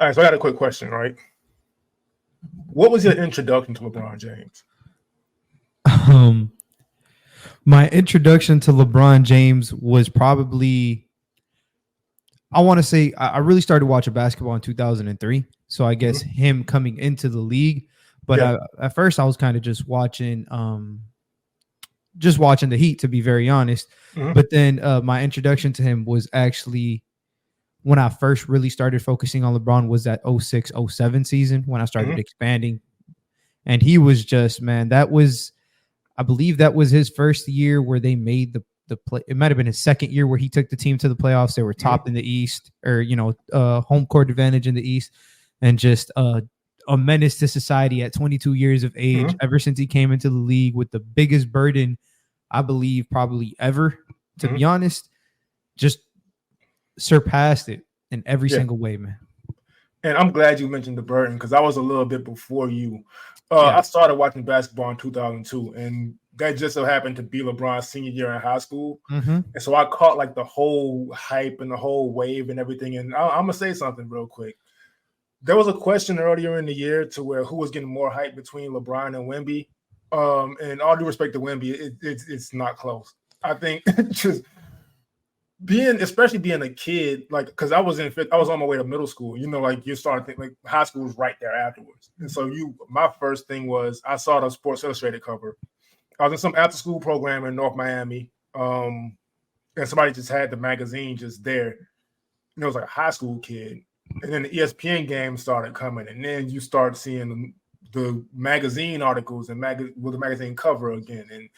All right, so I got a quick question, right? What was your introduction to LeBron James? My introduction to LeBron James was probably, I want to say, I really started watching basketball in 2003. So I guess him coming into the league. But at first I was kind of just watching the Heat, to be very honest. But then my introduction to him was actually when I first really started focusing on LeBron was that 06-07 season when I started expanding. And he was just, man, I believe that was his first year where they made the play. It might have been his second year where he took the team to the playoffs. They were top in the East, or, home court advantage in the East, and just a menace to society at 22 years of age, ever since he came into the league with the biggest burden, I believe, probably ever, to be honest, just surpassed it in every single way, man. And I'm glad you mentioned the burden, because I was a little bit before you. I started watching basketball in 2002, and that just so happened to be LeBron's senior year in high school. And so I caught like the whole hype and the whole wave and everything. And I'm going to say something real quick. There was a question earlier in the year to where who was getting more hype between LeBron and Wemby. And all due respect to Wemby, it's not close. I think just especially being a kid, like, because I was on my way to middle school. Like you start thinking like high school was right there afterwards. And so my first thing was I saw the Sports Illustrated cover. I was in some after school program in North Miami, and somebody just had the magazine just there. And it was like a high school kid. And then the ESPN game started coming, and then you start seeing the magazine articles and with the magazine cover again. And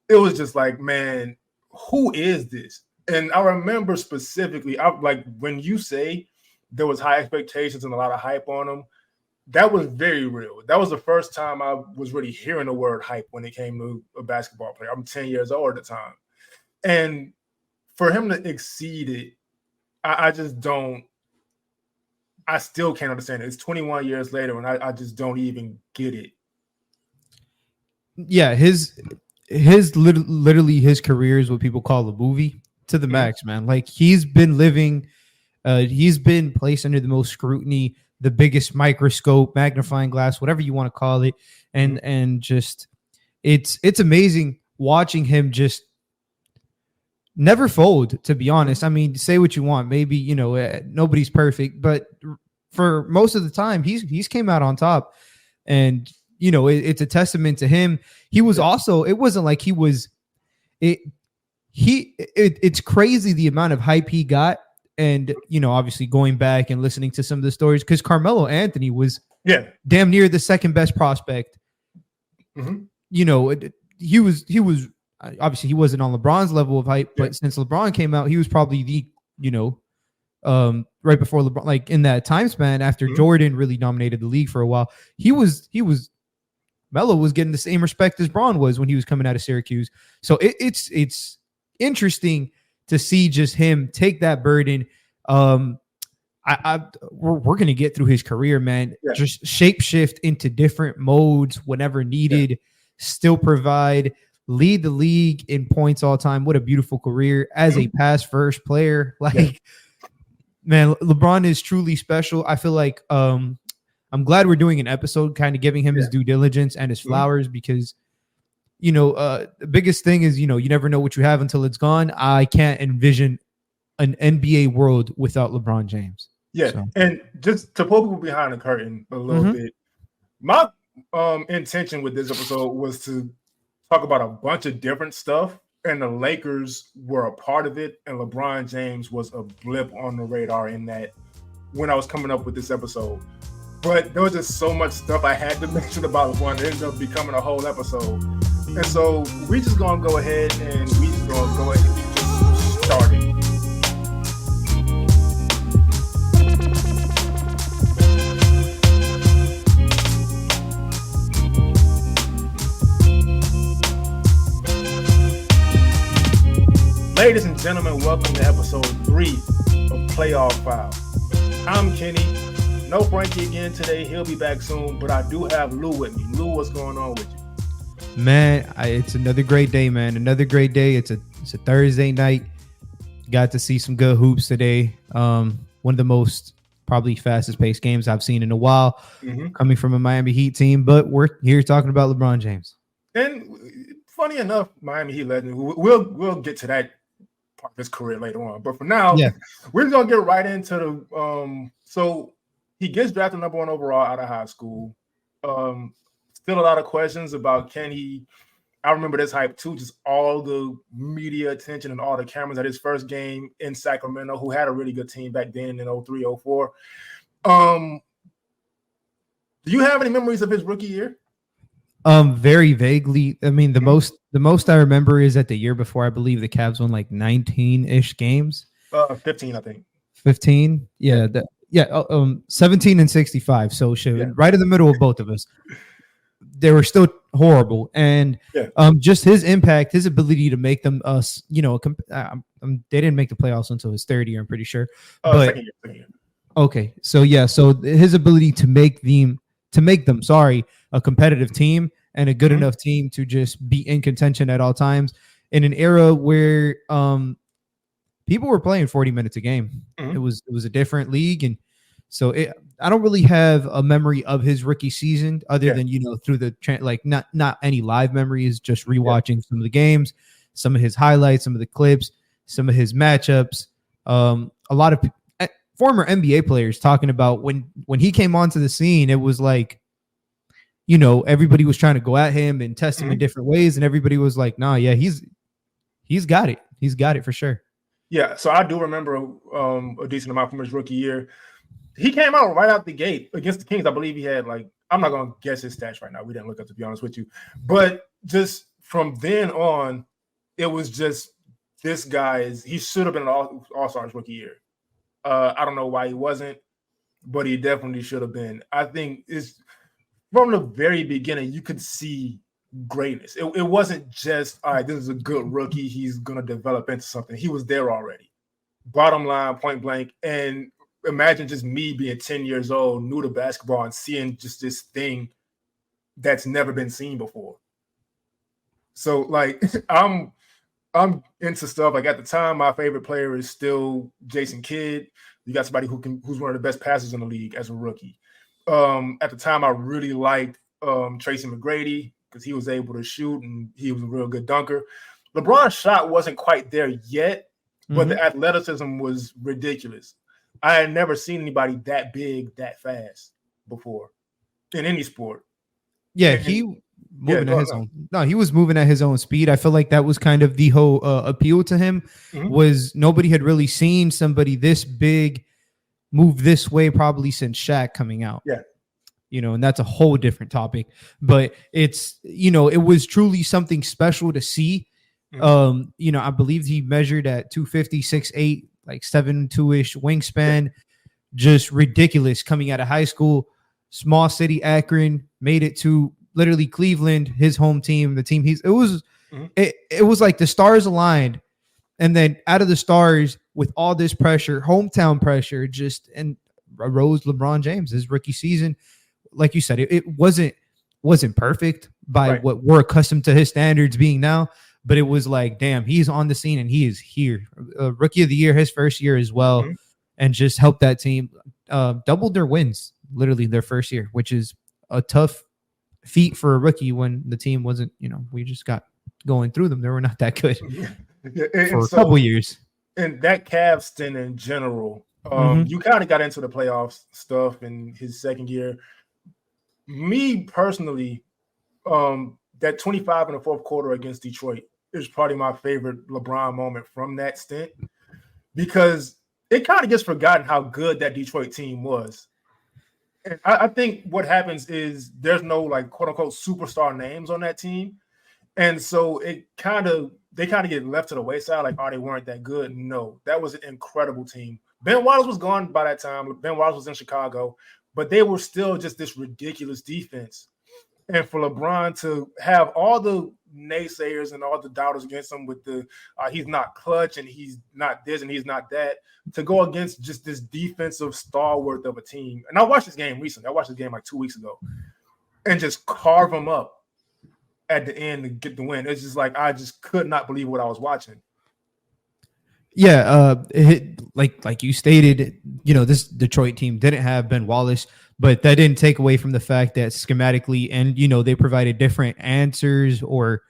it was just like, man, who is this? And I remember specifically, like when you say there was high expectations and a lot of hype on him, that was very real. That was the first time I was really hearing the word hype when it came to a basketball player. I'm 10 years old at the time. And for him to exceed it, I still can't understand it. It's 21 years later, and I just don't even get it. Yeah, his literally his career is what people call a movie to the max, man. Like he's been placed under the most scrutiny, the biggest microscope, magnifying glass, whatever you want to call it, and just it's amazing watching him just never fold, to be honest. I mean, say what you want. Maybe, nobody's perfect, but for most of the time, he's came out on top. And, it's a testament to him. He was also, it wasn't like he was, it's crazy the amount of hype he got. And, obviously going back and listening to some of the stories, because Carmelo Anthony was damn near the second best prospect. He was obviously he wasn't on LeBron's level of hype, but since LeBron came out, he was probably the, right before LeBron, like in that time span after Jordan really dominated the league for a while, Melo was getting the same respect as Bron was when he was coming out of Syracuse. So it's interesting to see just him take that burden. We're going to get through his career, man. Just shapeshift into different modes whenever needed, still provide, lead the league in points all time. What a beautiful career as a pass first player. Man, LeBron is truly special. I feel like I'm glad we're doing an episode kind of giving him his due diligence and his flowers, because the biggest thing is, you never know what you have until it's gone. I can't envision an NBA world without LeBron James. And just to pull people behind the curtain a little bit, my intention with this episode was to talk about a bunch of different stuff, and the Lakers were a part of it, and LeBron James was a blip on the radar in that when I was coming up with this episode. But there was just so much stuff I had to mention about LeBron that ended up becoming a whole episode. And so we just gonna go ahead and just start it. Ladies and gentlemen, welcome to episode 3 of Playoff File. I'm Kenny. No Frankie again today. He'll be back soon, but I do have Lou with me. Lou, what's going on with you? Man, it's another great day, man. Another great day. It's a Thursday night. Got to see some good hoops today. One of the most probably fastest paced games I've seen in a while, coming from a Miami Heat team. But we're here talking about LeBron James. And funny enough, Miami Heat legend. We'll get to that part of his career later on. But for now, we're gonna get right into the. So he gets drafted number 1 overall out of high school. Still a lot of questions about can he. I remember this hype too, just all the media attention and all the cameras at his first game in Sacramento, who had a really good team back then in 03, 04. Do you have any memories of his rookie year? Very vaguely. I mean, the most I remember is that the year before, I believe the Cavs won like 19-ish games. 15, I think. 15? Yeah. 17 and 65. So right in the middle of both of us. They were still horrible, and just his impact, his ability to make them they didn't make the playoffs until his third year, I'm pretty sure. Second year. Okay, so his ability to make them a competitive team and a good enough team to just be in contention at all times in an era where people were playing 40 minutes a game. It was a different league, and so I don't really have a memory of his rookie season other than, through the not any live memories, just rewatching some of the games, some of his highlights, some of the clips, some of his matchups. A lot of former NBA players talking about when he came onto the scene, it was like, everybody was trying to go at him and test him in different ways. And everybody was like, nah, yeah, he's got it. He's got it for sure. Yeah. So I do remember a decent amount from his rookie year. He came out right out the gate against the Kings. I believe he had I'm not going to guess his stats right now. We didn't look up, to be honest with you. But just from then on, it was just this he should have been an All-Stars rookie year. I don't know why he wasn't, but he definitely should have been. I think it's from the very beginning, you could see greatness. It wasn't just, all right, this is a good rookie. He's going to develop into something. He was there already. Bottom line, point blank. And imagine just me being 10 years old, new to basketball, and seeing just this thing that's never been seen before. So, I'm into stuff. At the time, my favorite player is still Jason Kidd. You got somebody who's one of the best passers in the league as a rookie. At the time, I really liked Tracy McGrady because he was able to shoot and he was a real good dunker. LeBron's shot wasn't quite there yet, but the athleticism was ridiculous. I had never seen anybody that big, that fast before in any sport. Yeah, he was moving at his own speed. I feel like that was kind of the whole appeal to him was nobody had really seen somebody this big move this way probably since Shaq coming out. Yeah. And that's a whole different topic. But it's, it was truly something special to see. I believe he measured at 250, 6'8", like 7'2" wingspan, just ridiculous coming out of high school. Small city Akron, made it to literally Cleveland, his home team, the team it was like the stars aligned, and then out of the stars with all this pressure, hometown pressure, and arose LeBron James. His rookie season, like you said, it wasn't perfect by what we're accustomed to his standards being now. But it was like, damn, he's on the scene and he is here. Rookie of the year, his first year as well, and just helped that team doubled their wins, literally their first year, which is a tough feat for a rookie when the team wasn't, we just got going through them. They were not that good for a couple years. And that Cavs stint in general, you kind of got into the playoffs stuff in his second year. Me personally, that 25 in the fourth quarter against Detroit is probably my favorite LeBron moment from that stint because it kind of gets forgotten how good that Detroit team was. And I think what happens is there's no quote unquote superstar names on that team. And so they kind of get left to the wayside, they weren't that good. No, that was an incredible team. Ben Wallace was gone by that time. Ben Wallace was in Chicago, but they were still just this ridiculous defense. And for LeBron to have all the naysayers and all the doubters against him with the he's not clutch and he's not this and he's not that, to go against just this defensive stalwart of a team. And I watched this game recently. I watched this game 2 weeks ago and just carve him up at the end to get the win. It's just I just could not believe what I was watching. Yeah, like you stated, this Detroit team didn't have Ben Wallace, but that didn't take away from the fact that schematically and they provided different answers or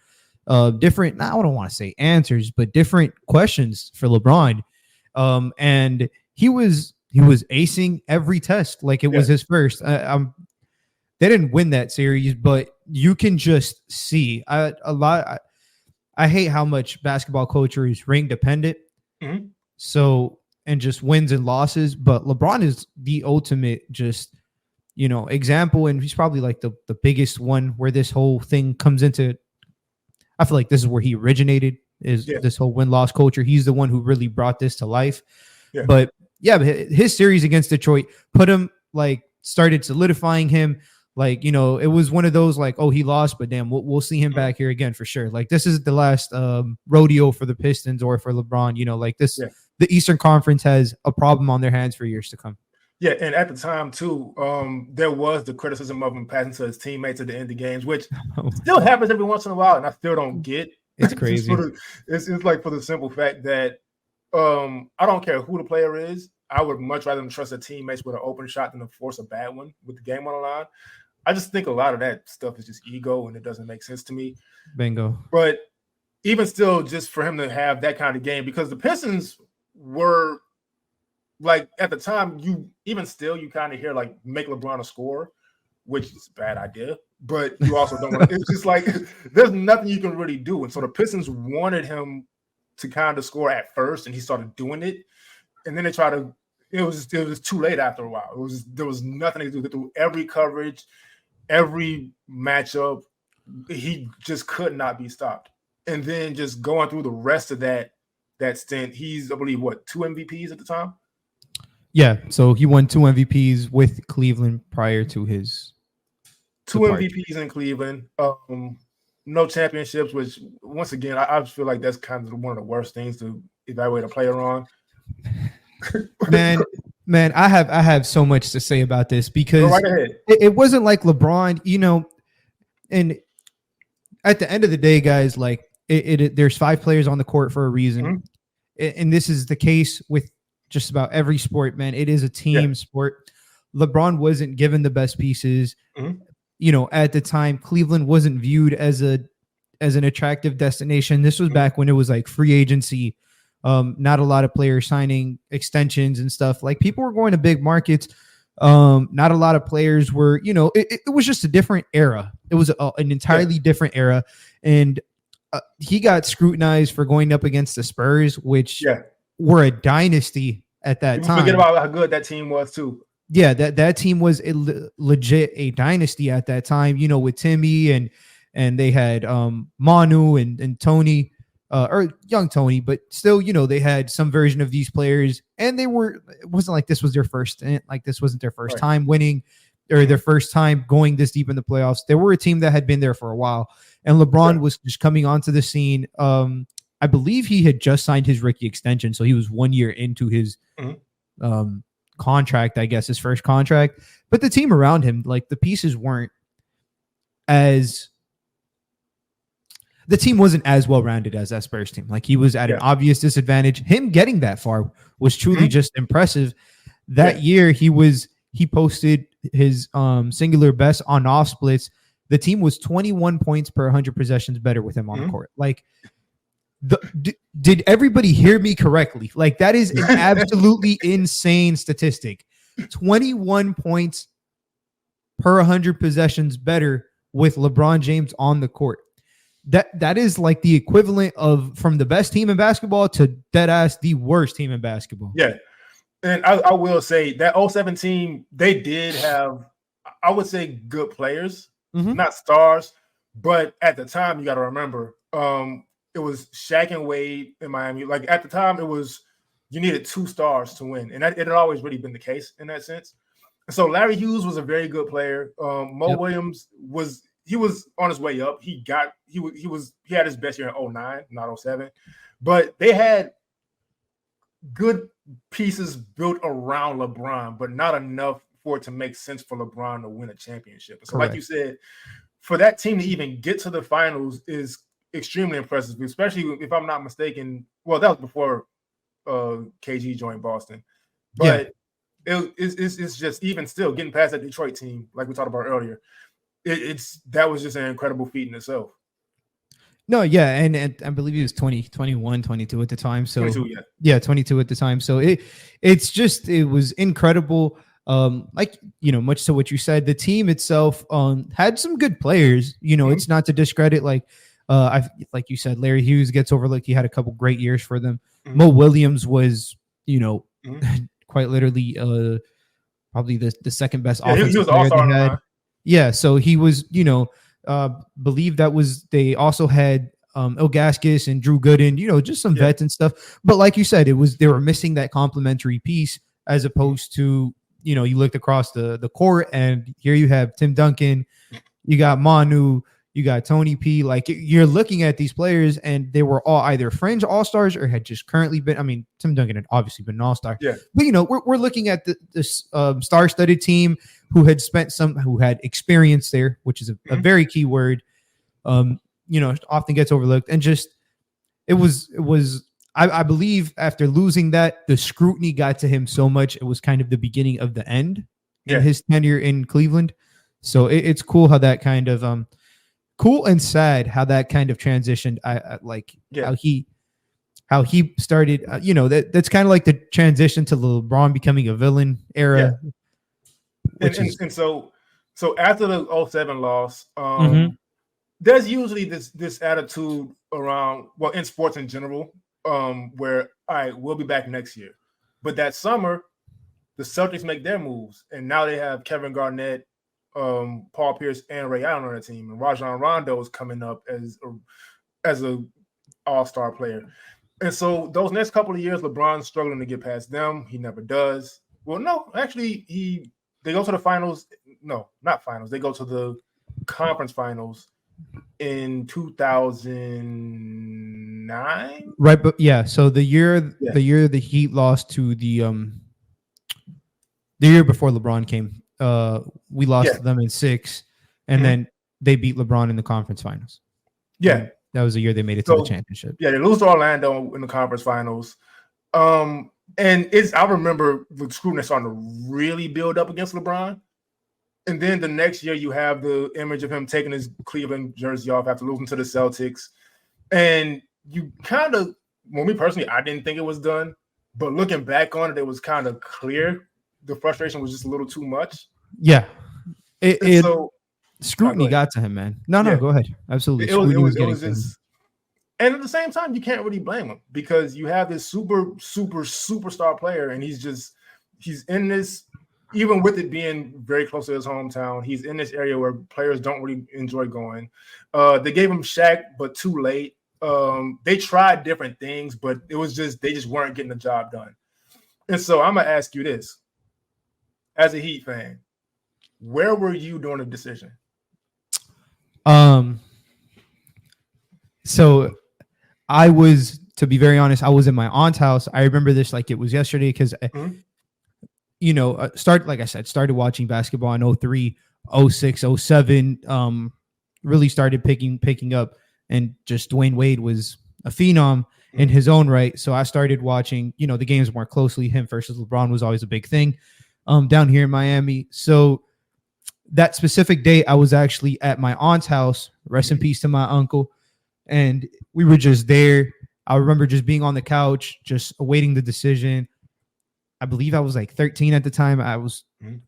different. I don't want to say answers, but different questions for LeBron. And he was acing every test like it was his first. They didn't win that series, but you can just see I hate how much basketball culture is ring dependent. Mm-hmm. So, and just wins and losses, but LeBron is the ultimate just, example. And he's probably like the biggest one where this whole thing comes into. I feel like this is where he originated is this whole win-loss culture. He's the one who really brought this to life. Yeah. But his series against Detroit put him started solidifying him. It was one of those oh, he lost, but damn, we'll see him back here again for sure. This is the last rodeo for the Pistons or for LeBron. The Eastern Conference has a problem on their hands for years to come. Yeah, and at the time too, there was the criticism of him passing to his teammates at the end of games, which still happens every once in a while, and I still don't get. It's crazy. It's for the simple fact that I don't care who the player is. I would much rather trust their teammates with an open shot than to force a bad one with the game on the line. I just think a lot of that stuff is just ego, and it doesn't make sense to me. Bingo. But even still, just for him to have that kind of game, because the Pistons were at the time, you kind of hear make LeBron a scorer, which is a bad idea. But you also don't want to. It's just there's nothing you can really do, and so the Pistons wanted him to kind of score at first, and he started doing it, and then they tried to. It was too late after a while. There was nothing to do. They threw every coverage, every matchup. He just could not be stopped. And then just going through the rest of that stint, he's, I believe, 2 MVPs at the time? Yeah, so he won 2 MVPs with Cleveland prior to his 2 MVPs in Cleveland. No championships, which once again, I feel like that's kind of one of the worst things to evaluate a player on. Man, I have so much to say about this because go right ahead. It wasn't like LeBron, and at the end of the day, guys, there's 5 players on the court for a reason. Mm-hmm. And this is the case with just about every sport, man. It is a team sport. LeBron wasn't given the best pieces. Mm-hmm. At the time, Cleveland wasn't viewed as an attractive destination. This was back when it was free agency. Not a lot of players signing extensions and stuff. People were going to big markets. Not a lot of players were, it was just a different era. It was an entirely different era. And he got scrutinized for going up against the Spurs, which were a dynasty at that time. Forget about how good that team was too. Yeah, that team was legit a dynasty at that time, with Timmy and they had Manu and Tony. Or young Tony, but still, they had some version of these players, and it wasn't like this was their first stint, this wasn't their first time winning or their first time going this deep in the playoffs. They were a team that had been there for a while, and LeBron was just coming onto the scene. I believe he had just signed his rookie extension, so he was 1 year into his contract, I guess, his first contract. But the team around him, the pieces weren't as. The team wasn't as well-rounded as that Spurs team. He was at an obvious disadvantage. Him getting that far was truly just impressive. That year, he posted his singular best on off splits. The team was 21 points per 100 possessions better with him on the court. Did everybody hear me correctly? That is an absolutely insane statistic. 21 points per 100 possessions better with LeBron James on the court. That is the equivalent of from the best team in basketball to dead ass the worst team in basketball. Yeah. And I will say that 07 team, they did have, I would say, good players, not stars. But at the time, you got to remember, it was Shaq and Wade in Miami. At the time, it was you needed 2 stars to win. And it had always really been the case in that sense. So Larry Hughes was a very good player. Mo Williams was on his way up. He had his best year in 09, not 07. But they had good pieces built around LeBron, but not enough for it to make sense for LeBron to win a championship. So like you said, for that team to even get to the finals is extremely impressive, especially if I'm not mistaken. Well, that was before KG joined Boston. But it's just even still getting past that Detroit team, like we talked about earlier. That was just an incredible feat in itself. No, yeah, and I believe he was 20, 21, 22 at the time. So 22, yeah, 22 at the time. So it was incredible. Like, much to what you said, the team itself had some good players. It's not to discredit, like like you said, Larry Hughes gets overlooked. He had a couple great years for them. Mo Williams was, quite literally probably the second best offensive player they had. Yeah, so he was, believe that was, they also had Ilgaskis and Drew Gooden, just some vets and stuff. But like you said, they were missing that complementary piece, as opposed to, you looked across the court and here you have Tim Duncan, you got Manu, you got Tony P. Like, you're looking at these players and they were all either fringe all-stars or had just currently been, I mean, Tim Duncan had obviously been an all-star. Yeah. But, we're looking at this star-studded team who had experience there, which is a very key word, often gets overlooked. And just, it was, I believe after losing that, the scrutiny got to him so much, it was kind of the beginning of the end in his tenure in Cleveland. So it's cool how that kind of, cool and sad how that kind of transitioned. How he started, that's kind of like the transition to LeBron becoming a villain era. Yeah. And so after the 07 loss, there's usually this attitude around, well, in sports in general, where, all right, we'll be back next year. But that summer, the Celtics make their moves, and now they have Kevin Garnett, Paul Pierce, and Ray Allen on the team, and Rajon Rondo is coming up as a all-star player. And so those next couple of years, LeBron's struggling to get past them. He never does. Well, no, actually, they go to the finals. No, not finals. They go to the conference finals in 2009. Right, but yeah. So the year the Heat lost to the year before LeBron came, we lost to them in 6, and then they beat LeBron in the conference finals. Yeah. And that was the year they made it to the championship. Yeah, they lose to Orlando in the conference finals. And I remember the scrutiny starting to really build up against LeBron. And then the next year you have the image of him taking his Cleveland jersey off after losing to the Celtics. And you kind of, well, me personally, I didn't think it was done. But looking back on it, it was kind of clear the frustration was just a little too much. Yeah. Scrutiny got to him, man. No, go ahead. Absolutely. It was just, and at the same time, you can't really blame him because you have this superstar player, and he's in this, even with it being very close to his hometown, he's in this area where players don't really enjoy going. They gave him Shaq, but too late. They tried different things, but it was they just weren't getting the job done. And so I'm going to ask you this. As a Heat fan, where were you during the decision? So I was, to be very honest, I was in my aunt's house. I remember this like it was yesterday because, started watching basketball in 03, 06, 07, really started picking up, and just Dwayne Wade was a phenom in his own right. So I started watching, the games more closely. Him versus LeBron was always a big thing down here in Miami. So that specific day, I was actually at my aunt's house. Rest in peace to my uncle. And we were just there. I remember just being on the couch, just awaiting the decision. I believe I was like 13 at the time.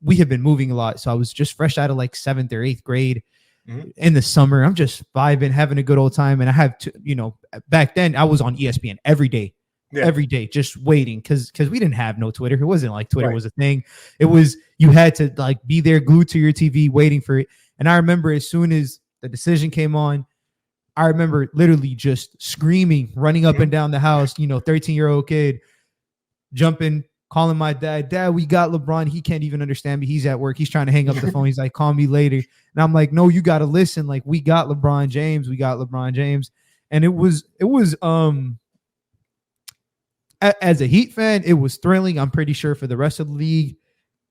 We had been moving a lot. So I was just fresh out of like 7th or 8th grade in the summer. I'm just vibing, having a good old time. And I have to, back then I was on ESPN every day, just waiting. Cause we didn't have no Twitter. It wasn't like Twitter was a thing. It was, you had to like be there glued to your TV waiting for it. And I remember as soon as the decision came on, I remember literally just screaming, running up and down the house, 13-year-old kid jumping, calling my dad, we got LeBron. He can't even understand me. He's at work. He's trying to hang up the phone. He's like, call me later. And I'm like, no, you got to listen. Like, we got LeBron James. And it was as a Heat fan, it was thrilling. I'm pretty sure for the rest of the league.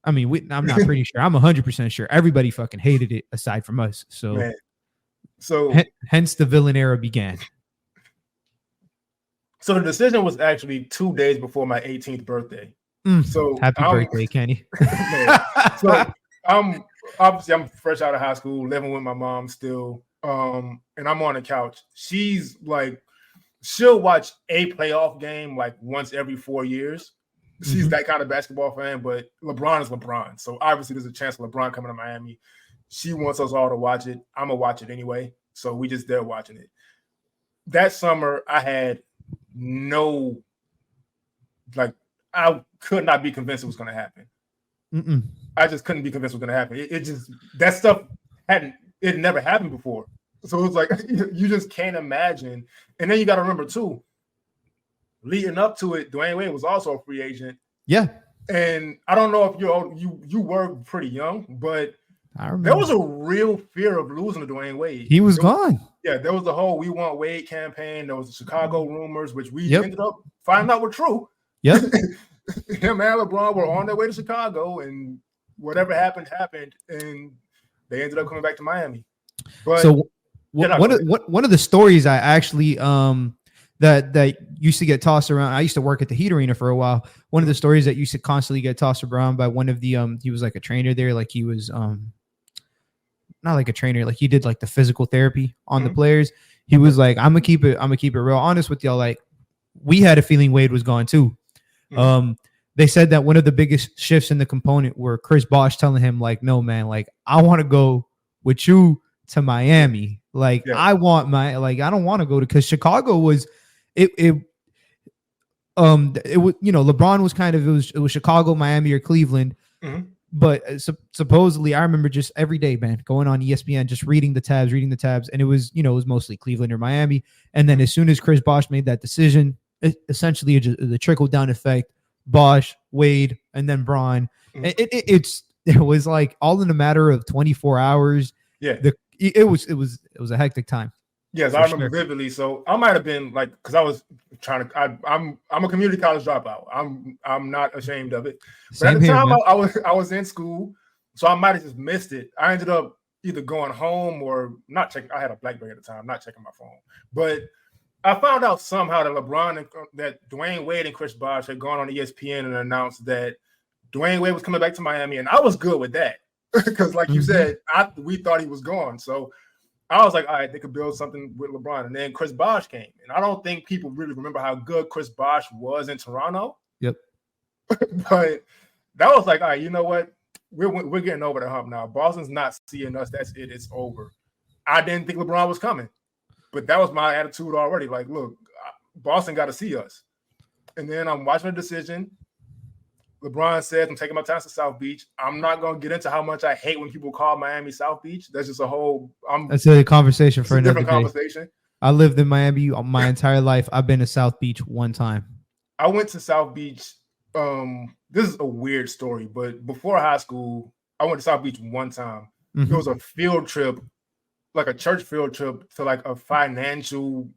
I mean, I'm not pretty sure. I'm 100% sure. Everybody fucking hated it aside from us. So, man. Hence the villain era began. So the decision was actually 2 days before my 18th birthday. So happy birthday, Kenny. Man, so I'm fresh out of high school, living with my mom still. And I'm on the couch. She's like, she'll watch a playoff game like once every 4 years. She's that kind of basketball fan, but LeBron is LeBron. So obviously there's a chance of LeBron coming to Miami. She wants us all to watch it. I'm gonna watch it anyway. So we just there watching it. That summer, I had I could not be convinced it was gonna happen. I just couldn't be convinced it was gonna happen. It just, that stuff it never happened before. So it was like, you just can't imagine. And then you got to remember too, leading up to it, Dwayne Wade was also a free agent. Yeah. And I don't know if you were pretty young, but there was a real fear of losing to Dwayne Wade. He was gone. Yeah, there was the whole "We Want Wade" campaign. There was the Chicago rumors, which we ended up finding out were true. Yep. Him and LeBron were on their way to Chicago, and whatever happened, and they ended up coming back to Miami. But so one of the stories I actually that used to get tossed around. I used to work at the Heat Arena for a while. One of the stories that used to constantly get tossed around by one of the he was like a trainer there, like he was not like a trainer, like he did like the physical therapy on the players. He was like, I'm gonna keep it real honest with y'all. Like, we had a feeling Wade was gone too. They said that one of the biggest shifts in the component were Chris Bosh telling him, like, no, man, like, I want to go with you to Miami. Like, I want I don't want to go to, because Chicago was it was, you know, LeBron was kind of, it was Chicago, Miami, or Cleveland. But supposedly, I remember just every day, man, going on ESPN, just reading the tabs, and it was, you know, it was mostly Cleveland or Miami. And then as soon as Chris Bosh made that decision, essentially the trickle down effect, Bosh, Wade, and then Bron. It was like all in a matter of 24 hours. Yeah, it was a hectic time. Yes, I remember vividly. So I might have been like, because I was trying to. I'm a community college dropout. I'm not ashamed of it. But at the time, I was in school, so I might have just missed it. I ended up either going home or not checking. I had a BlackBerry at the time, not checking my phone. But I found out somehow that Dwayne Wade and Chris Bosh had gone on ESPN and announced that Dwayne Wade was coming back to Miami, and I was good with that because, like you said, we thought he was gone. So I was like, all right, they could build something with LeBron. And then Chris Bosh came. And I don't think people really remember how good Chris Bosh was in Toronto. Yep. But that was like, all right, you know what? We're getting over the hump now. Boston's not seeing us. That's it. It's over. I didn't think LeBron was coming. But that was my attitude already. Like, look, Boston got to see us. And then I'm watching the decision. LeBron says, I'm taking my time to South Beach. I'm not going to get into how much I hate when people call Miami South Beach. That's just a whole that's a conversation for another different conversation. I lived in Miami my entire life. I've been to South Beach one time. I went to South Beach. This is a weird story, but before high school, I went to South Beach one time. It was a field trip, like a church field trip, to like a financial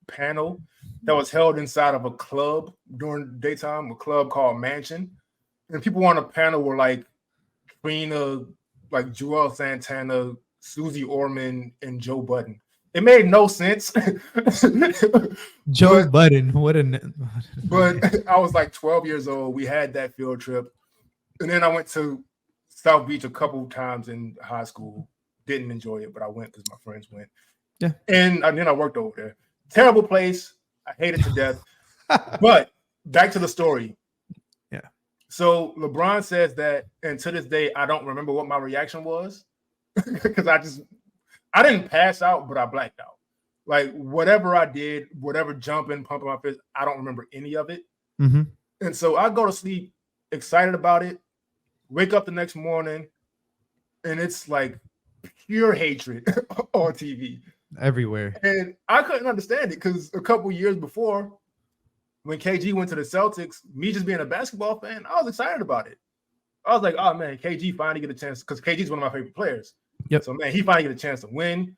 panel that was held inside of a club during the daytime, a club called Mansion. And people on the panel were like Trina, like Joel Santana, Susie Orman, and Joe Budden. It made no sense. Joe Budden, what a... But I was like 12 years old. We had that field trip. And then I went to South Beach a couple times in high school. Didn't enjoy it, but I went because my friends went. Yeah. And then I worked over there. Terrible place. I hate it to death. But back to the story. Yeah. So LeBron says that, and to this day, I don't remember what my reaction was because I didn't pass out, but I blacked out. Like whatever I did, whatever jumping, pumping my fist, I don't remember any of it. And so I go to sleep excited about it, wake up the next morning, and it's like pure hatred on TV. Everywhere. And I couldn't understand it because a couple years before, when KG went to the Celtics, me just being a basketball fan, I was excited about it. I was like, oh man, KG finally get a chance, because KG's one of my favorite players. Yep. So man, he finally get a chance to win.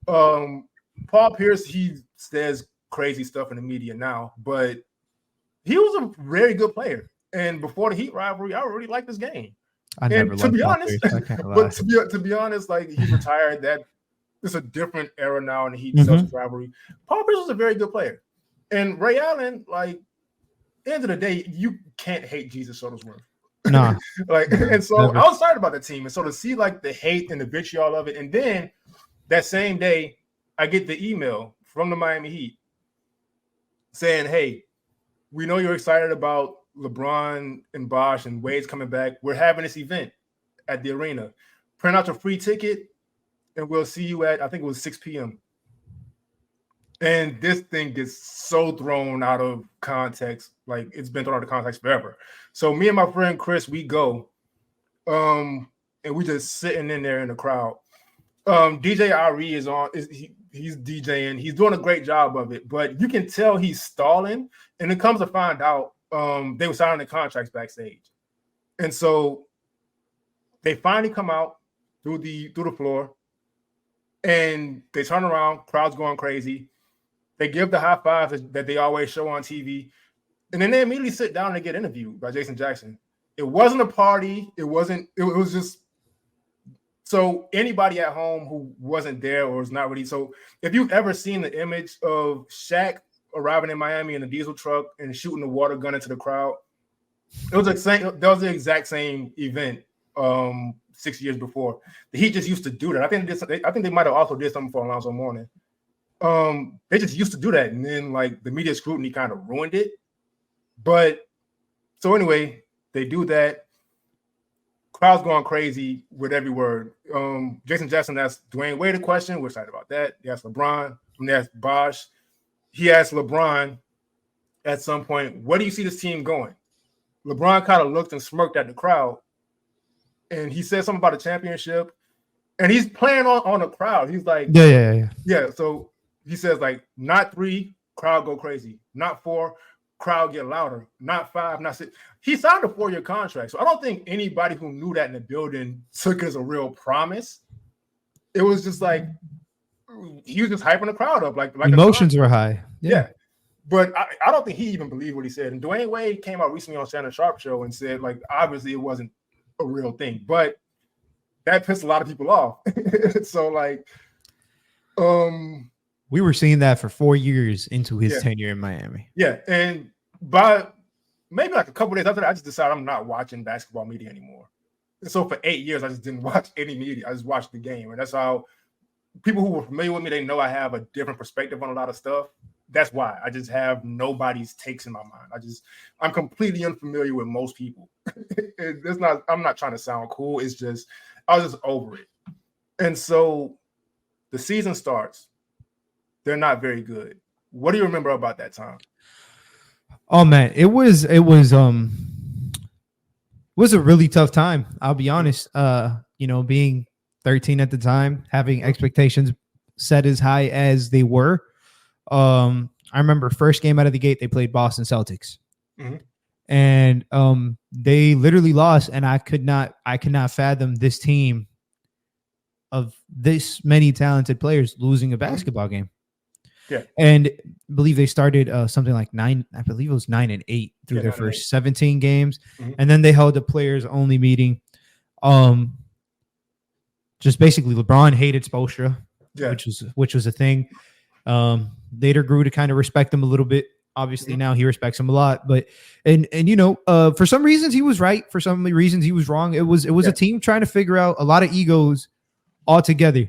Paul Pierce, he says crazy stuff in the media now, but he was a very good player. And before the Heat rivalry, I really liked this game. To be honest, like he retired. That it's a different era now in the Heat Celtics rivalry. Paul Pierce was a very good player. And Ray Allen, like, at the end of the day, you can't hate Jesus Shuttlesworth. Nah. And so Never. I was excited about the team. And so to see like the hate and the vitriol of it. And then that same day, I get the email from the Miami Heat saying, hey, we know you're excited about LeBron and Bosh and Wade's coming back. We're having this event at the arena. Print out your free ticket and we'll see you at, I think it was 6 p.m. And this thing gets so thrown out of context. Like, it's been thrown out of context forever. So me and my friend Chris, we go. And we just sitting in there in the crowd. DJ Ari is on. He's DJing. He's doing a great job of it. But you can tell he's stalling. And it comes to find out they were signing the contracts backstage. And so they finally come out through the floor. And they turn around. Crowd's going crazy. They give the high fives that they always show on TV. And then they immediately sit down and get interviewed by Jason Jackson. It wasn't a party. It was just so anybody at home who wasn't there or was not really. So if you've ever seen the image of Shaq arriving in Miami in a diesel truck and shooting the water gun into the crowd, that was the exact same event 6 years before. The Heat just used to do that. I think they might have also did something for Alonzo Mourning. They just used to do that, and then like the media scrutiny kind of ruined it. But so anyway, they do that. Crowd's going crazy with every word. Jason Jackson asked Dwayne Wade a question. We're excited about that. He asked LeBron. He asked Bosh. He asked LeBron at some point, where do you see this team going? LeBron kind of looked and smirked at the crowd, and he said something about a championship. And he's playing on the crowd. He's like, yeah. So he says, like, not 3, crowd go crazy. Not 4, crowd get louder. Not 5, not 6. He signed a 4-year contract. So I don't think anybody who knew that in the building took it as a real promise. It was just like, he was just hyping the crowd up. Like emotions were high. Yeah. But I don't think he even believed what he said. And Dwayne Wade came out recently on Shannon Sharp show and said, like, obviously it wasn't a real thing. But that pissed a lot of people off. So, like, we were seeing that for 4 years into his tenure in Miami. Yeah, and by maybe like a couple days after that, I just decided I'm not watching basketball media anymore. And so for 8 years, I just didn't watch any media. I just watched the game, and that's how people who were familiar with me, they know I have a different perspective on a lot of stuff. That's why I just have nobody's takes in my mind. I'm completely unfamiliar with most people. I'm not trying to sound cool. It's just I was just over it. And so the season starts. They're not very good. What do you remember about that time? Oh man, it was a really tough time. I'll be honest. Being 13 at the time, having expectations set as high as they were. I remember first game out of the gate, they played Boston Celtics. Mm-hmm. And they literally lost, and I could not fathom this team of this many talented players losing a basketball game. Yeah. And I believe they started something like 9-8 through their first 17 games. Mm-hmm. And then they held a players only meeting. Just basically LeBron hated Spoelstra, which was a thing. Later grew to kind of respect him a little bit. Obviously now he respects him a lot, but for some reasons he was right. For some reasons he was wrong. It was a team trying to figure out a lot of egos all together.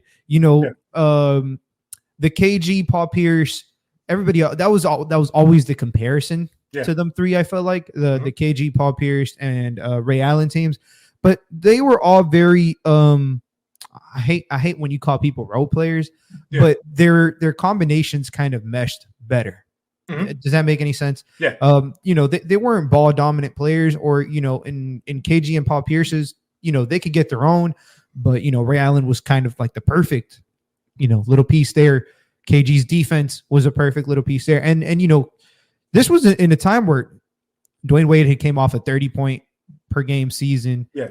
The KG, Paul Pierce, everybody else, that was always the comparison to them three. I felt like the KG, Paul Pierce, and Ray Allen teams, but they were all very. I hate when you call people role players, but their combinations kind of meshed better. Mm-hmm. Does that make any sense? Yeah. They weren't ball dominant players, or in KG and Paul Pierce's, they could get their own, but Ray Allen was kind of like the perfect. Little piece there. KG's defense was a perfect little piece there. And this was in a time where Dwayne Wade had came off a 30-point per game season. Yeah.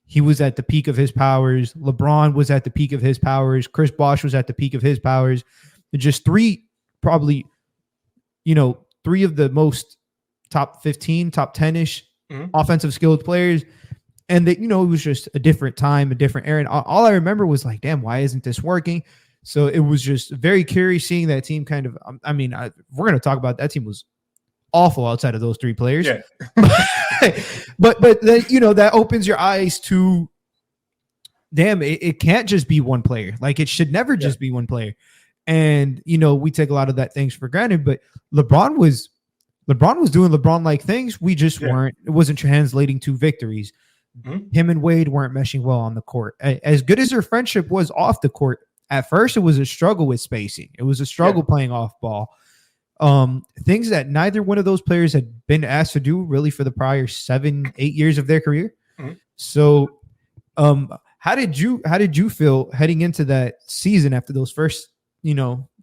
He was at the peak of his powers. LeBron was at the peak of his powers. Chris Bosh was at the peak of his powers. Just three of the most top 15, top 10-ish offensive skilled players. And that, it was just a different time, a different era. And all I remember was like, damn, why isn't this working? So it was just very curious seeing that team kind of. I mean, we're going to talk about that team was awful outside of those three players. Yeah. but then, that opens your eyes to, damn, it can't just be one player. Like, it should never just be one player. And, we take a lot of that things for granted, but LeBron was doing LeBron-like things. We just weren't. It wasn't translating to victories. Mm-hmm. Him and Wade weren't meshing well on the court. As good as their friendship was off the court, at first it was a struggle with spacing. It was a struggle playing off ball. Things that neither one of those players had been asked to do really for the prior 7-8 years of their career. Mm-hmm. So, how did you feel heading into that season after those first,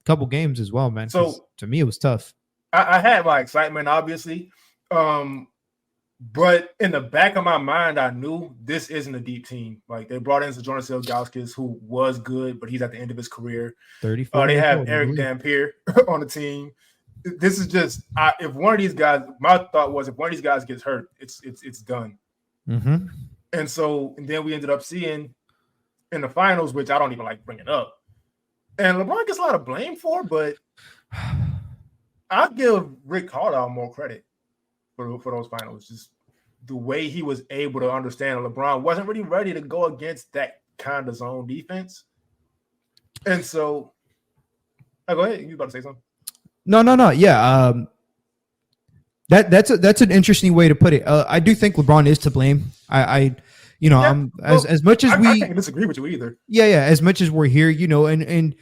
couple games as well, man? So to me, it was tough. I had my excitement, obviously. But in the back of my mind, I knew this isn't a deep team. Like, they brought in Jonas Ilgauskas, who was good, but he's at the end of his career. 34. They have Eric Dampier on the team. This is just if one of these guys. My thought was if one of these guys gets hurt, it's done. Mm-hmm. And then we ended up seeing in the finals, which I don't even like bringing up, and LeBron gets a lot of blame for, but I'll give Rick Carlisle more credit for those finals. Just the way he was able to understand LeBron wasn't really ready to go against that kind of zone defense. And so, go ahead. You about to say something? No. Yeah. That's an interesting way to put it. I do think LeBron is to blame. As much as I can't disagree with you either. Yeah. As much as we're here, and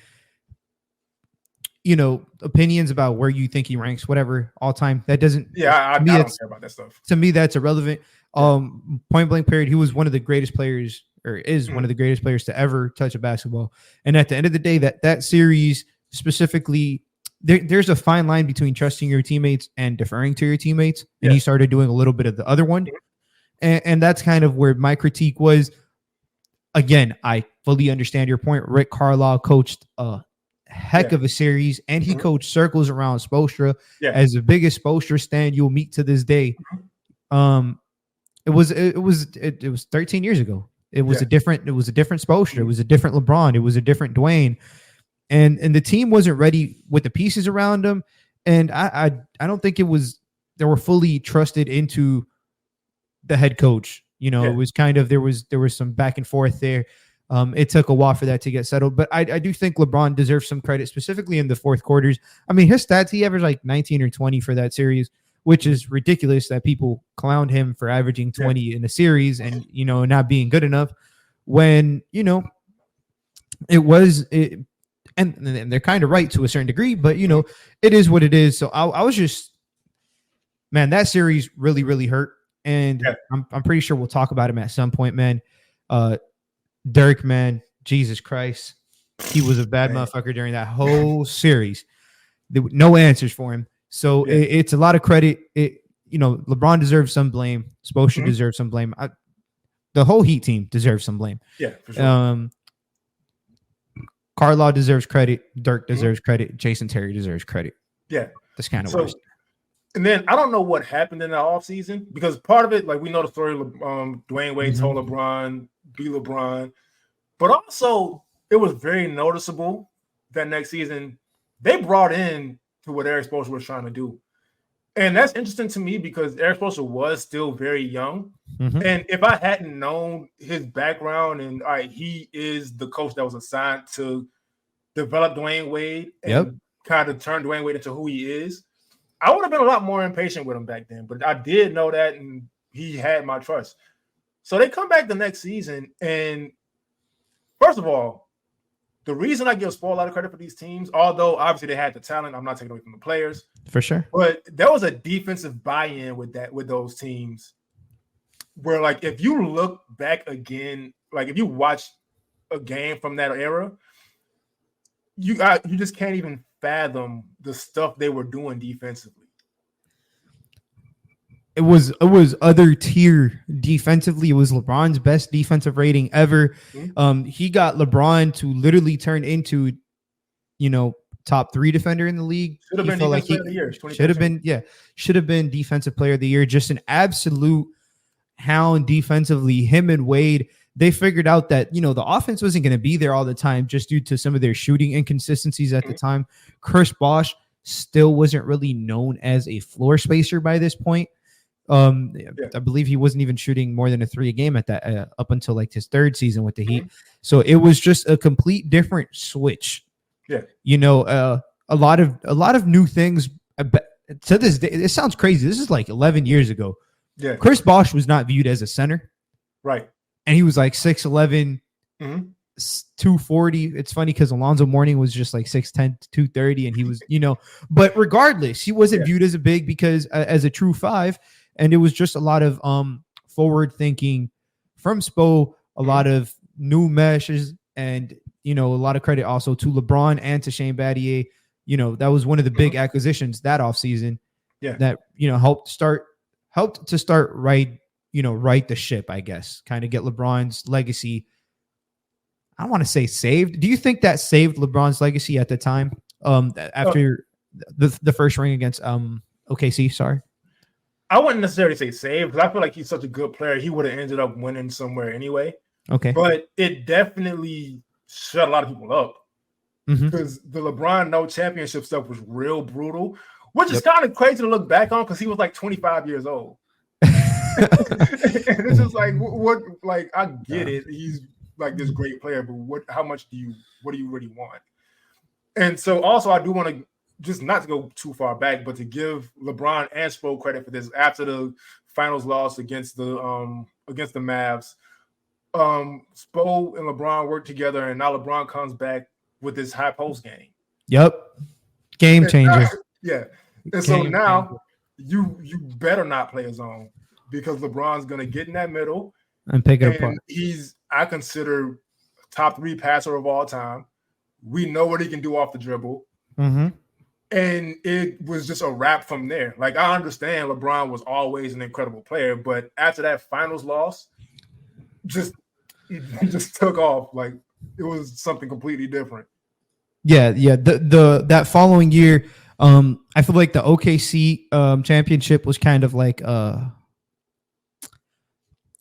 opinions about where you think he ranks, whatever, all time. That doesn't. Yeah, I don't care about that stuff. To me, that's irrelevant. Point blank period. He was one of the greatest players, or is one of the greatest players to ever touch a basketball. And at the end of the day, that series specifically, there's a fine line between trusting your teammates and deferring to your teammates. And he started doing a little bit of the other one. And that's kind of where my critique was. Again, I fully understand your point. Rick Carlisle coached heck of a series, and he coached circles around Spoelstra as the biggest Spoelstra stand you'll meet to this day. It was 13 years ago. It was a different Spoelstra. It was a different LeBron. It was a different Dwayne, and the team wasn't ready with the pieces around them. And I don't think they were fully trusted into the head coach. It was kind of there was some back and forth there. It took a while for that to get settled, but I do think LeBron deserves some credit, specifically in the fourth quarters. I mean, his stats, he averaged like 19 or 20 for that series, which is ridiculous that people clowned him for averaging 20 in a series and, not being good enough when, and they're kind of right to a certain degree, but, it is what it is. So I was just, man, that series really, really hurt. And I'm pretty sure we'll talk about him at some point, man. Dirk, man, Jesus Christ. He was a bad motherfucker during that whole series. There were no answers for him. So it's a lot of credit. LeBron deserves some blame. Spoelstra deserves some blame. The whole Heat team deserves some blame. Yeah, for sure. Carlisle deserves credit. Dirk deserves credit. Jason Terry deserves credit. Yeah. That's kind of worse. And then I don't know what happened in the offseason because part of it, like we know the story, Dwayne Wade told LeBron, be LeBron. But also, it was very noticeable that next season they brought in to what Eric Spoelstra was trying to do. And that's interesting to me because Eric Spoelstra was still very young. And if I hadn't known his background and he is the coach that was assigned to develop Dwayne Wade and kind of turn Dwayne Wade into who he is, I would have been a lot more impatient with him back then. But I did know that, and he had my trust. So they come back the next season, and first of all, the reason I give Spoelstra a lot of credit for these teams, although obviously they had the talent, I'm not taking away from the players. For sure. But there was a defensive buy-in with those teams where, like, if you look back again, like if you watch a game from that era, you just can't even fathom the stuff they were doing defensively. It was other tier defensively. It was LeBron's best defensive rating ever. He got LeBron to literally turn into, top 3 defender in the league. Should have been defensive player of the year. Should have been defensive player of the year. Just an absolute hound defensively. Him and Wade, they figured out that, the offense wasn't going to be there all the time just due to some of their shooting inconsistencies at the time. Chris Bosh still wasn't really known as a floor spacer by this point. I believe he wasn't even shooting more than a 3 a game at that up until like his 3rd season with the Heat. So it was just a complete different switch. Yeah. A lot of new things. To this day, it sounds crazy. This is like 11 years ago. Yeah. Chris Bosh was not viewed as a center. Right. And he was like 6'11", 240. It's funny because Alonzo Mourning was just like 6'10", 230. And he was, but regardless, he wasn't viewed as a big because as a true 5. And it was just a lot of forward thinking from Spo, a lot of new meshes, and a lot of credit also to LeBron and to Shane Battier. That was one of the big acquisitions that offseason. Yeah. That helped to start right the ship, I guess. Kind of get LeBron's legacy. I don't want to say saved. Do you think that saved LeBron's legacy at the time? After the first ring against OKC, sorry. I wouldn't necessarily say save because I feel like he's such a good player. He would have ended up winning somewhere anyway. Okay. But it definitely shut a lot of people up because the LeBron no championship stuff was real brutal, which is kind of crazy to look back on because he was like 25 years old. And it's just like, what? Like, I get it. He's like this great player, but what do you really want? And so also I do want to just not to go too far back, but to give LeBron and Spo credit for this after the finals loss against the Mavs. Spo and LeBron worked together, and now LeBron comes back with this high post game. Yep, game changer. And so now you better not play a zone because LeBron's gonna get in that middle and pick it apart. I consider top 3 passer of all time. We know what he can do off the dribble. And it was just a wrap from there. Like, I understand LeBron was always an incredible player, but after that finals loss, just took off. Like, it was something completely different. Yeah. That following year, I feel like the OKC championship was kind of like I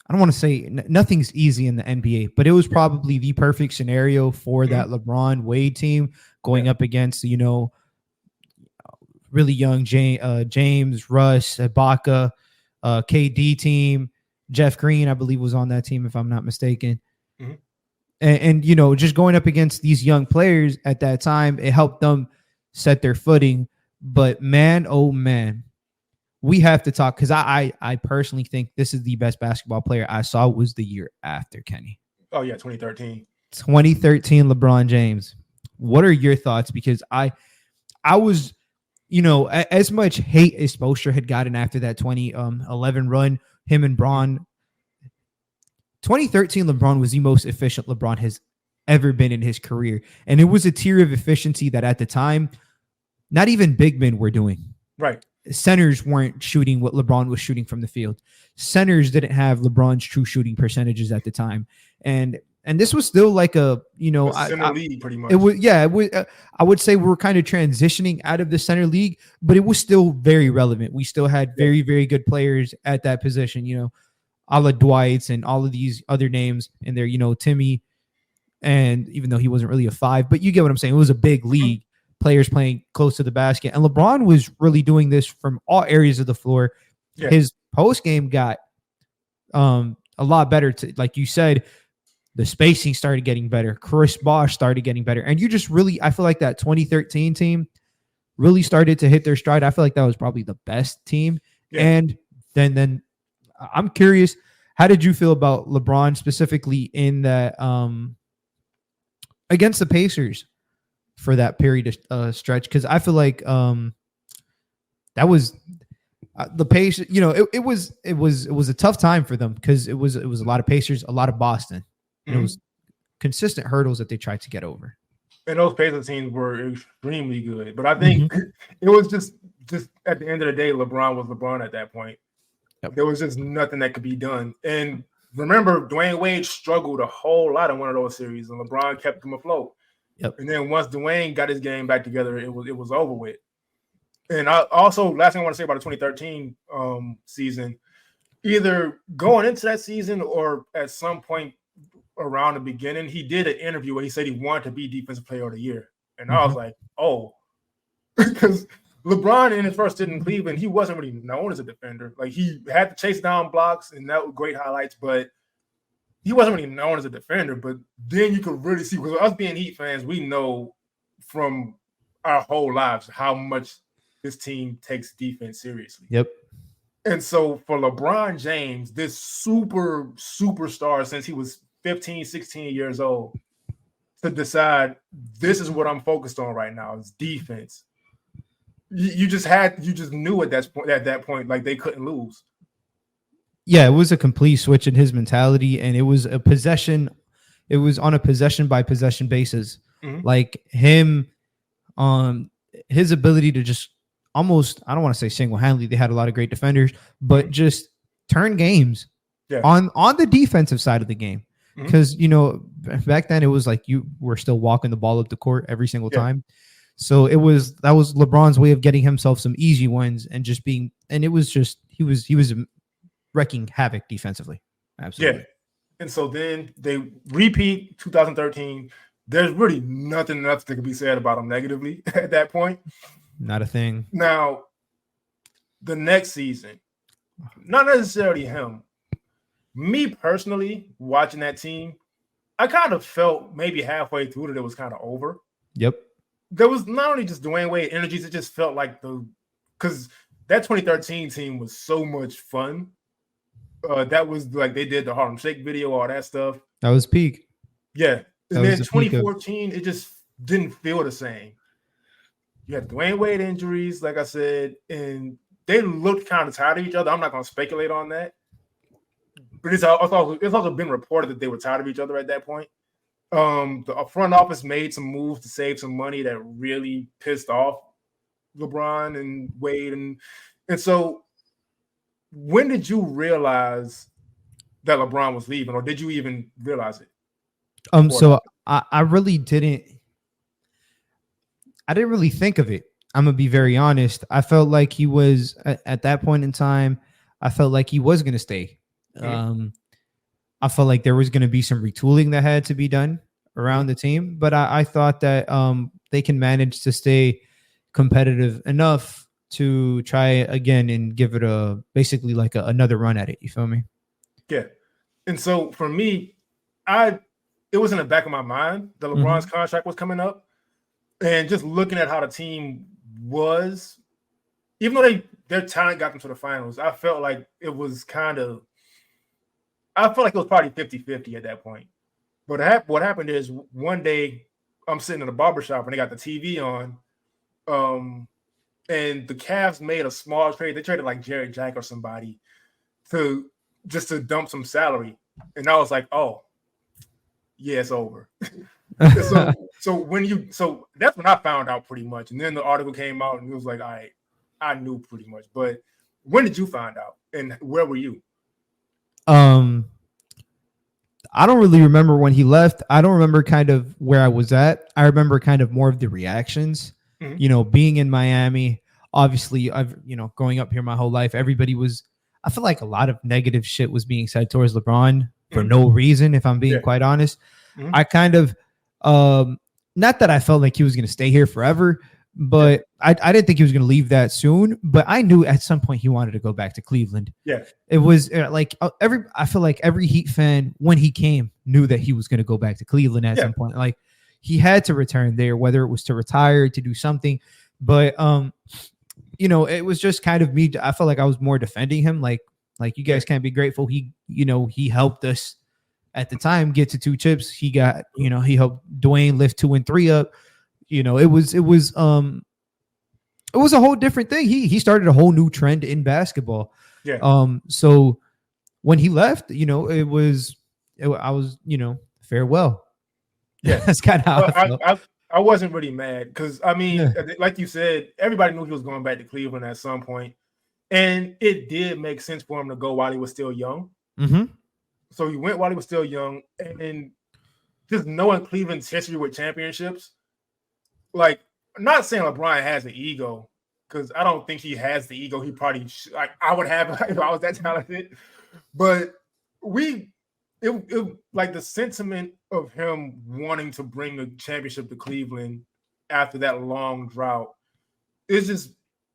don't want to say nothing's easy in the NBA, but it was probably the perfect scenario for that LeBron Wade team going up against really young James, Russ, Ibaka, KD team. Jeff Green, I believe, was on that team, if I'm not mistaken. And just going up against these young players at that time, it helped them set their footing. But man, oh man, we have to talk because I personally think this is the best basketball player I saw was the year after, Kenny. Oh, yeah, 2013. 2013 LeBron James. What are your thoughts? Because I was... as much hate as Spoelstra had gotten after that 2011 run, him and Braun, 2013 LeBron was the most efficient LeBron has ever been in his career. And it was a tier of efficiency that at the time, not even big men were doing. Right. Centers weren't shooting what LeBron was shooting from the field. Centers didn't have LeBron's true shooting percentages at the time. And this was still like a center league pretty much. It was, I would say we're kind of transitioning out of the center league, but it was still very relevant. We still had very, very good players at that position, a la Dwight's and all of these other names in there, Timmy, and even though he wasn't really a 5, but you get what I'm saying. It was a big league, players playing close to the basket. And LeBron was really doing this from all areas of the floor. Yeah. His post game got a lot better. Like you said, the spacing started getting better. Chris Bosh started getting better. And you just really, I feel like that 2013 team really started to hit their stride. I feel like that was probably the best team. Yeah. And then I'm curious, how did you feel about LeBron specifically in that against the Pacers for that period of stretch? Because I feel like that was the Pacers. It was a tough time for them because it was a lot of Pacers, a lot of Boston. And it was consistent hurdles that they tried to get over. And those Pacers teams were extremely good. But I think it was just at the end of the day, LeBron was LeBron at that point. Yep. There was just nothing that could be done. And remember, Dwayne Wade struggled a whole lot in one of those series, and LeBron kept him afloat. Yep. And then once Dwayne got his game back together, it was over with. And I also, last thing I want to say about the 2013 season, either going into that season or at some point around the beginning, he did an interview where he said he wanted to be Defensive Player of the Year. And I was like, oh, because LeBron in his first stint in Cleveland, he wasn't really known as a defender. Like, he had to chase down blocks, and that was great highlights, but he wasn't really known as a defender. But then you could really see, because us being Heat fans, we know from our whole lives how much this team takes defense seriously. Yep. And so for LeBron James, this superstar since he was 15, 16 years old, to decide this is what I'm focused on right now is defense. You just knew at that point, like, they couldn't lose. Yeah, it was a complete switch in his mentality, and it was on a possession by possession basis. Like him, his ability to just almost, I don't want to say single-handedly, they had a lot of great defenders, but just turn games on the defensive side of the game. Because, back then it was like you were still walking the ball up the court every single time. So that was LeBron's way of getting himself some easy wins and just being, and it was just, he was wrecking havoc defensively. Absolutely. Yeah. And so then they repeat 2013. There's really nothing else that could be said about him negatively at that point. Not a thing. Now, the next season, not necessarily him. Me personally, watching that team, I kind of felt maybe halfway through that it was kind of over. Yep. There was not only just Dwayne Wade energies, it just felt like because that 2013 team was so much fun. That was like they did the Harlem Shake video, all that stuff. That was peak. Yeah. And then 2014, it just didn't feel the same. You had Dwayne Wade injuries, like I said, and they looked kind of tired of each other. I'm not going to speculate on that. But it's also been reported that they were tired of each other at that point. The front office made some moves to save some money that really pissed off LeBron and Wade. And so when did you realize that LeBron was leaving, or did you even realize it? So I really didn't. I didn't really think of it. I'm going to be very honest. I felt like he was at that point in time. I felt like he was going to stay. I felt like there was going to be some retooling that had to be done around the team, but I thought that they can manage to stay competitive enough to try again and give it basically like another run at it. You feel me? Yeah. And so for me, it was in the back of my mind that LeBron's contract was coming up, and just looking at how the team was, even though their talent got them to the finals, I felt like it was probably 50-50 at that point. But what happened is one day I'm sitting in a barbershop and they got the TV on, and the Cavs made a small trade. They traded like Jared Jack or somebody to dump some salary. And I was like, oh, yeah, it's over. So that's when I found out pretty much. And then the article came out and it was like, all right, I knew pretty much. But when did you find out, and where were you? I don't really remember when he left. I don't remember kind of where I was at. I remember kind of more of the reactions, being in Miami. Obviously, growing up here my whole life, I feel like a lot of negative shit was being said towards LeBron for no reason, if I'm being quite honest. I kind of, not that I felt like he was going to stay here forever, but I didn't think he was going to leave that soon. But I knew at some point he wanted to go back to Cleveland. Yeah, it was like I feel like every Heat fan when he came knew that he was going to go back to Cleveland at some point. Like he had to return there, whether it was to retire, to do something. But it was just kind of me. I felt like I was more defending him. Like you guys can't be grateful. He helped us at the time get to 2 chips. He got, he helped Dwayne lift 2 and 3 up. It was a whole different thing. He started a whole new trend in basketball. Yeah. So when he left, I was farewell. Yeah. That's kind of how I felt. I wasn't really mad because like you said, everybody knew he was going back to Cleveland at some point, and it did make sense for him to go while he was still young. So he went while he was still young, and just knowing Cleveland's history with championships, like, I'm not saying LeBron has an ego, because I don't think he has the ego he probably I would have if I was that talented. But we it like the sentiment of him wanting to bring the championship to Cleveland after that long drought is just.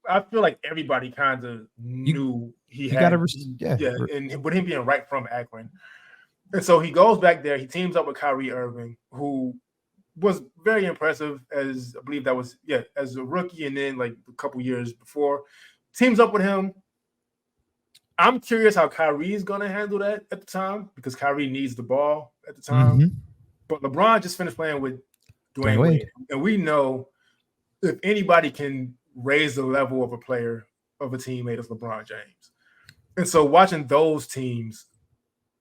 I feel like everybody kind of knew he had, and with him being right from Akron. And so he goes back there. He teams up with Kyrie Irving, who was very impressive as I believe that was, as a rookie. And then like a couple years before, teams up with him. I'm curious how Kyrie is going to handle that at the time because Kyrie needs the ball at the time. Mm-hmm. But LeBron just finished playing with Dwayne Wade. And we know if anybody can raise the level of a player, of a teammate, is LeBron James. And so watching those teams,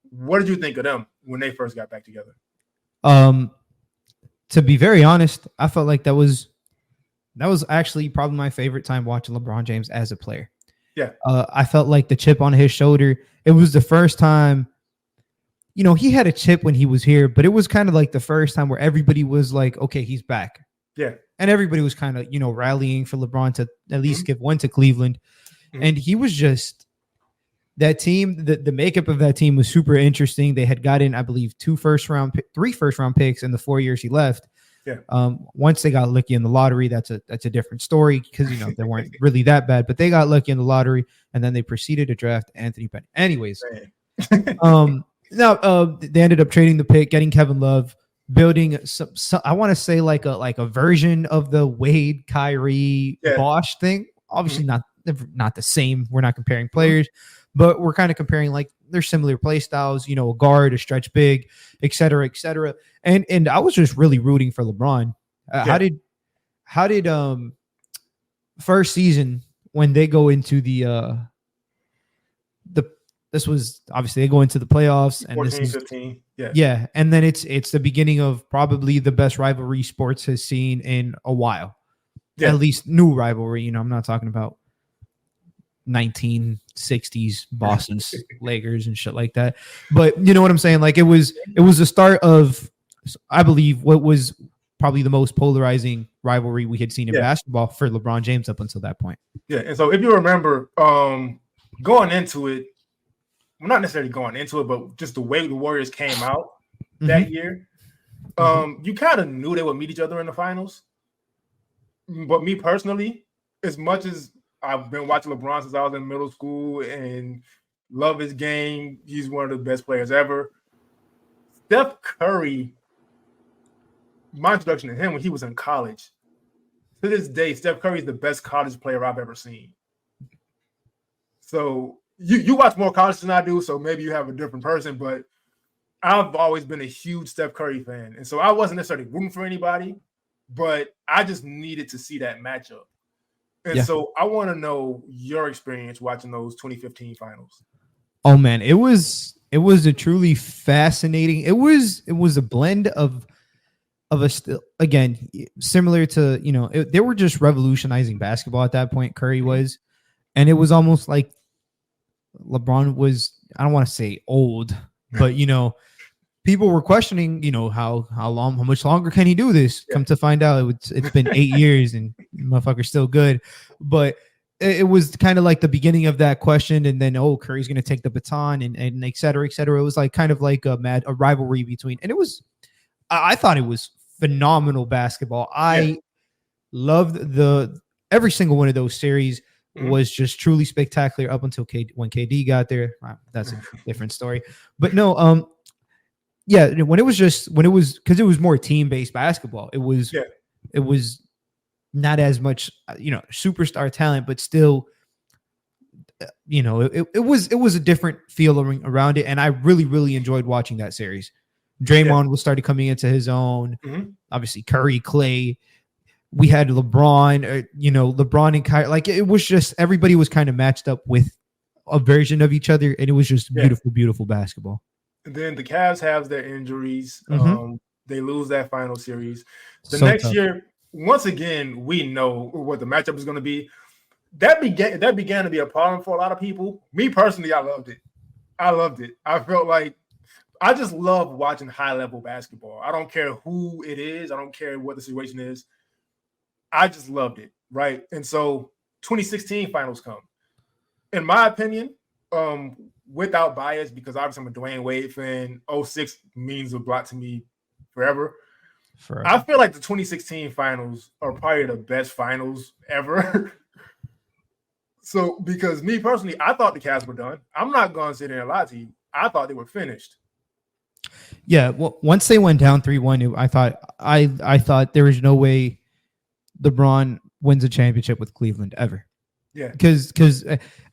what did you think of them when they first got back together? To be very honest, I felt like that was actually probably my favorite time watching LeBron James as a player. Yeah. I felt like the chip on his shoulder. It was the first time, he had a chip when he was here, but it was kind of like the first time where everybody was like, okay, he's back. Yeah. And everybody was kind of, rallying for LeBron to at least give one to Cleveland. Mm-hmm. And he was just, that team, the makeup of that team was super interesting. They had gotten, I believe, 3 first round picks in the 4 years he left. Yeah. Once they got lucky in the lottery, that's a different story because, they weren't really that bad, but they got lucky in the lottery and then they proceeded to draft Anthony Bennett. Anyways, now they ended up trading the pick, getting Kevin Love, building some I want to say like a version of the Wade, Kyrie, Bosh thing. Obviously not the same. We're not comparing players, but we're kind of comparing like they're similar play styles, a guard, a stretch big, et cetera, et cetera. And I was just really rooting for LeBron. How did first season when they go into this was obviously they go into the playoffs and 14, 15. Yeah. And then it's the beginning of probably the best rivalry sports has seen in a while. Yeah. At least new rivalry. I'm not talking about 1960s Boston Lakers and shit like that. But you know what I'm saying? Like it was the start of, I believe, what was probably the most polarizing rivalry we had seen in basketball for LeBron James up until that point. Yeah. And so if you remember, going into it, well, not necessarily going into it, but just the way the Warriors came out that year, you kind of knew they would meet each other in the finals. But me personally, as much as I've been watching LeBron since I was in middle school and love his game, he's one of the best players ever. Steph Curry, my introduction to him when he was in college, to this day, Steph Curry is the best college player I've ever seen. So you watch more college than I do, so maybe you have a different person, but I've always been a huge Steph Curry fan. And so I wasn't necessarily rooting for anybody, but I just needed to see that matchup. And so I want to know your experience watching those 2015 finals. Oh man, it was a truly fascinating. It was a blend of a still, again, similar to, they were just revolutionizing basketball at that point. Curry was, and it was almost like LeBron was, I don't want to say old, but people were questioning, how much longer can he do this? Come to find out, it's been 8 years and motherfucker's still good. But it was kind of like the beginning of that question, and then Curry's going to take the baton and et cetera, et cetera. It was like kind of like a rivalry between, and I thought it was phenomenal basketball. I loved every single one of those series. Was just truly spectacular up until when KD got there. That's a different story. But no, when it was because it was more team-based basketball. It was not as much, superstar talent, but still, it was a different feel around it. And I really, really enjoyed watching that series. Draymond was started coming into his own. Obviously, Curry, Clay. We had LeBron, LeBron and Kyrie. Like it was just everybody was kind of matched up with a version of each other, and it was just beautiful, beautiful basketball. And then the Cavs have their injuries. They lose that final series. The next year, once again, we know what the matchup is going to be. That began to be a problem for a lot of people. Me personally, I loved it. I felt like I just love watching high-level basketball. I don't care who it is. I don't care what the situation is. I just loved it, right? And so 2016 finals come. In my opinion, without bias, because obviously I'm a Dwayne Wade fan, 06 means a lot to me forever. I feel like the 2016 finals are probably the best finals ever. So, because me personally, I thought the Cavs were done. I'm not going to sit there and lie to you. I thought they were finished. Yeah, well, once they went down 3-1, I thought there was no way LeBron wins a championship with Cleveland ever. Yeah, because